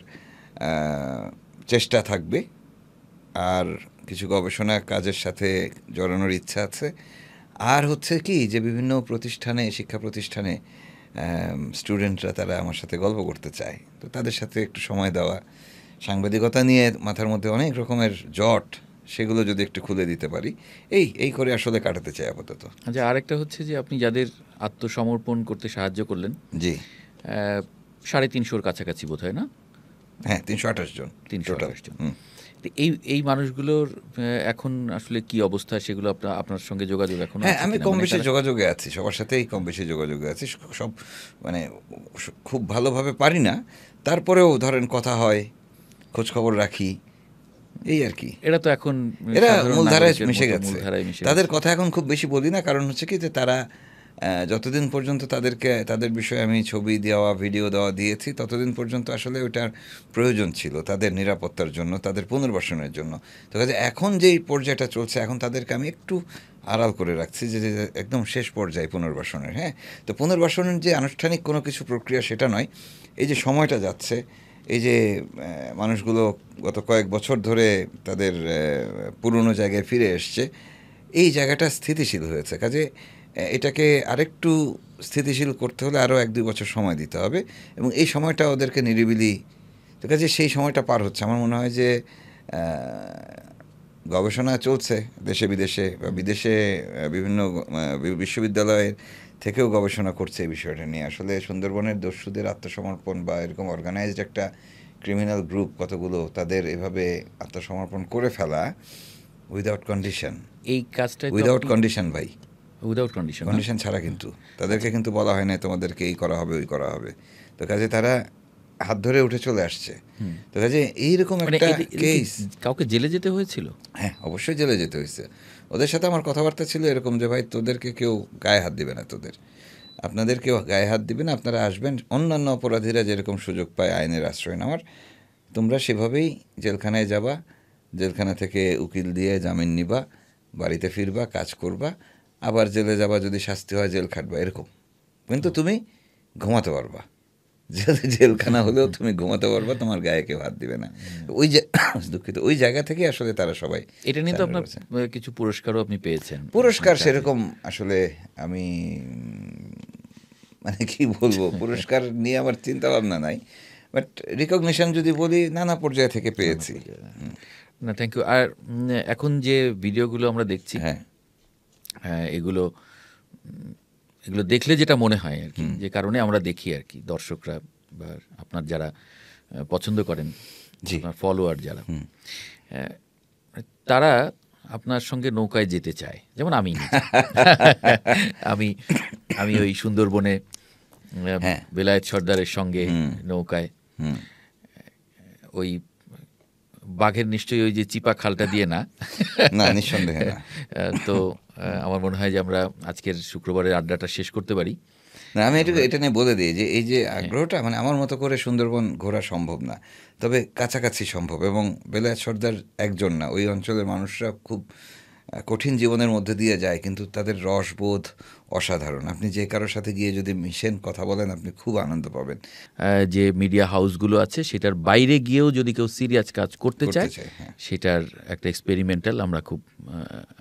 চেষ্টা থাকবে, আর কিছু গবেষণা কাজের সাথে জড়ানোর ইচ্ছা আছে। আর হচ্ছে কি যে বিভিন্ন প্রতিষ্ঠানে, শিক্ষা প্রতিষ্ঠানে স্টুডেন্টরা তারা আমার সাথে গল্প করতে চায়, তো তাদের সাথে একটু সময় দেওয়া, সাংবাদিকতা নিয়ে মাথার মধ্যে অনেক রকমের জট, সেগুলো যদি একটু খুলে দিতে পারি, এই করে আসলে কাটাতে চাই আপাতত। আচ্ছা, আরেকটা হচ্ছে যে আপনি যাদের আত্মসমর্পণ করতে সাহায্য করলেন, জি 350-র কাছাকাছি বোধ হয় না? হ্যাঁ, 328 জন 328 জন। তো এই মানুষগুলোর এখন আসলে কি অবস্থা, সেগুলো আপনার সঙ্গে যোগাযোগ এখন? হ্যাঁ, আমি কম বেশি যোগাযোগে আছি, সবার সাথেই কম বেশি যোগাযোগে আছি। সব মানে খুব ভালোভাবে পারি না, তারপরেও ধরেন কথা হয়, খোঁজ খবর রাখি, এই আর কি। এরা তো এখন এরা সাধারণ মূলধারায় নাগরিকের মিশে মতো গেছে, মূলধারায় মিশে তাদের গেছে। কথা এখন খুব বেশি বলি না, কারণ হচ্ছে কি যে তারা যতদিন পর্যন্ত তাদের বিষয়ে আমি ছবি দেওয়া, ভিডিও দেওয়া দিয়েছি, ততদিন পর্যন্ত আসলে ওটার প্রয়োজন ছিল তাদের নিরাপত্তার জন্য, তাদের পুনর্বাসনের জন্য। তো কাজে এখন যেই পর্যায়টা চলছে, এখন তাদেরকে আমি একটু আড়াল করে রাখছি, যে একদম শেষ পর্যায়ে পুনর্বাসনের। হ্যাঁ, তো পুনর্বাসনের যে আনুষ্ঠানিক কোনো কিছু প্রক্রিয়া সেটা নয়, এই যে সময়টা যাচ্ছে, এই যে মানুষগুলো গত কয়েক বছর ধরে তাদের পুরনো জায়গায় ফিরে এসছে, এই জায়গাটা স্থিতিশীল হয়েছে। কাজে এটাকে আরেকটু স্থিতিশীল করতে হলে আরও 1-2 বছর সময় দিতে হবে, এবং এই সময়টা ওদেরকে নিরিবিলি, তো কাজে সেই সময়টা পার হচ্ছে। আমার মনে হয় যে গবেষণা চলছে দেশে বিদেশে, বা বিদেশে বিভিন্ন বিশ্ববিদ্যালয়ের থেকেও গবেষণা করছে এই বিষয়টা নিয়ে। আসলে সুন্দরবনের দস্যুদের আত্মসমর্পণ বা এরকম অর্গানাইজড একটা ক্রিমিনাল গ্রুপ কতগুলো, তাদের এভাবে আত্মসমর্পণ করে ফেলা উইদাউট কন্ডিশন, এই কাজটা উইদাউট কন্ডিশন ভাই, উইদাউট কন্ডিশন কন্ডিশন ছাড়া, কিন্তু তাদেরকে কিন্তু বলা হয় না তোমাদেরকে এই করা হবে, ওই করা হবে। তো কাজে তারা হাত ধরে উঠে চলে আসছে। তো কাজে এইরকম একটা কেস, কাউকে জেলে যেতে হয়েছিল? হ্যাঁ, অবশ্যই জেলে যেতে হয়েছে। ওদের সাথে আমার কথাবার্তা ছিল এরকম যে ভাই, তোদেরকে কেউ গায়ে হাত দিবে না, আপনাদের কেউ গায়ে হাত দিবে না, আপনারা আসবেন, অন্যান্য অপরাধীরা যেরকম সুযোগ পায় আইনের আশ্রয় নেওয়ার, তোমরা সেভাবেই জেলখানায় যাবা, জেলখানা থেকে উকিল দিয়ে জামিন নিবা, বাড়িতে ফিরবা, কাজ করবা, আবার জেলে যাবা, যদি শাস্তি হয় জেল খাটবা, এরকম। কিন্তু তুমি ঘুমাতে পারবা, জেলখানা হলেও তুমি ঘুমাতে পারবা, তোমার গায়ে কেউ হাত দিবে না। ওই যে দুঃখিত, ওই জায়গা থেকে আসলে তারা সবাই। এটা নিয়ে তো আপনার কিছু পুরস্কারও আপনি পেয়েছেন। পুরস্কার সেরকম আসলে আমি মানে কি বলবো, পুরস্কার নিয়ে আমার চিন্তা ভাবনা নাই, বাট রিকগনিশন যদি বলি, নানা পর্যায় থেকে পেয়েছি। না, থ্যাংক ইউ। আর এখন যে ভিডিওগুলো আমরা দেখছি, হ্যাঁ, এগুলো দেখলে যেটা মনে হয় আর কি, যে কারণে আমরা দেখি আর কি, দর্শকরা বা আপনার যারা পছন্দ করেন, আপনার ফলোয়ার যারা, তারা আপনার সঙ্গে নৌকায় যেতে চায়। যেমন আমি আমি ওই সুন্দরবনে বেলায়েত সর্দারের সঙ্গে নৌকায়, ওই বাঘের নিশ্চয়ই ওই যে চিপা খালটা দিয়ে না, না নিঃসন্দেহে না। তো আমার মনে হয় যে আমরা আজকের শুক্রবারের আড্ডাটা শেষ করতে পারি। না, আমি এটা নিয়ে বলে দিই যে এই যে আগ্রহটা, মানে আমার মতো করে সুন্দরবন ঘোরা সম্ভব না, তবে কাছাকাছি সম্ভব। এবং বেলায়েত সর্দার একজন না, ওই অঞ্চলের মানুষরা খুব কঠিন জীবনের মধ্যে দিয়ে যায়, কিন্তু তাদের রসবোধ অসাধারণ। আপনি যে কারোর সাথে গিয়ে যদি মিশেন, কথা বলেন, আপনি খুব আনন্দ পাবেন। যে মিডিয়া হাউসগুলো আছে সেটার বাইরে গিয়েও যদি কেউ সিরিয়াস কাজ করতে চায়, সেটার একটা এক্সপেরিমেন্টাল আমরা খুব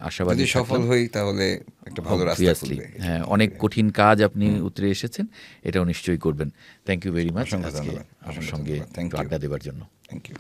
আশাবাদী। যদি সফল হই তাহলে একটা ভালো রাস্তা খুলবে। হ্যাঁ, অনেক কঠিন কাজ আপনি উতরে এসেছেন, এটাও নিশ্চয়ই করবেন। থ্যাংক ইউ ভেরি মাচ আমার সঙ্গে আড্ডা দেওয়ার জন্য। Thank you.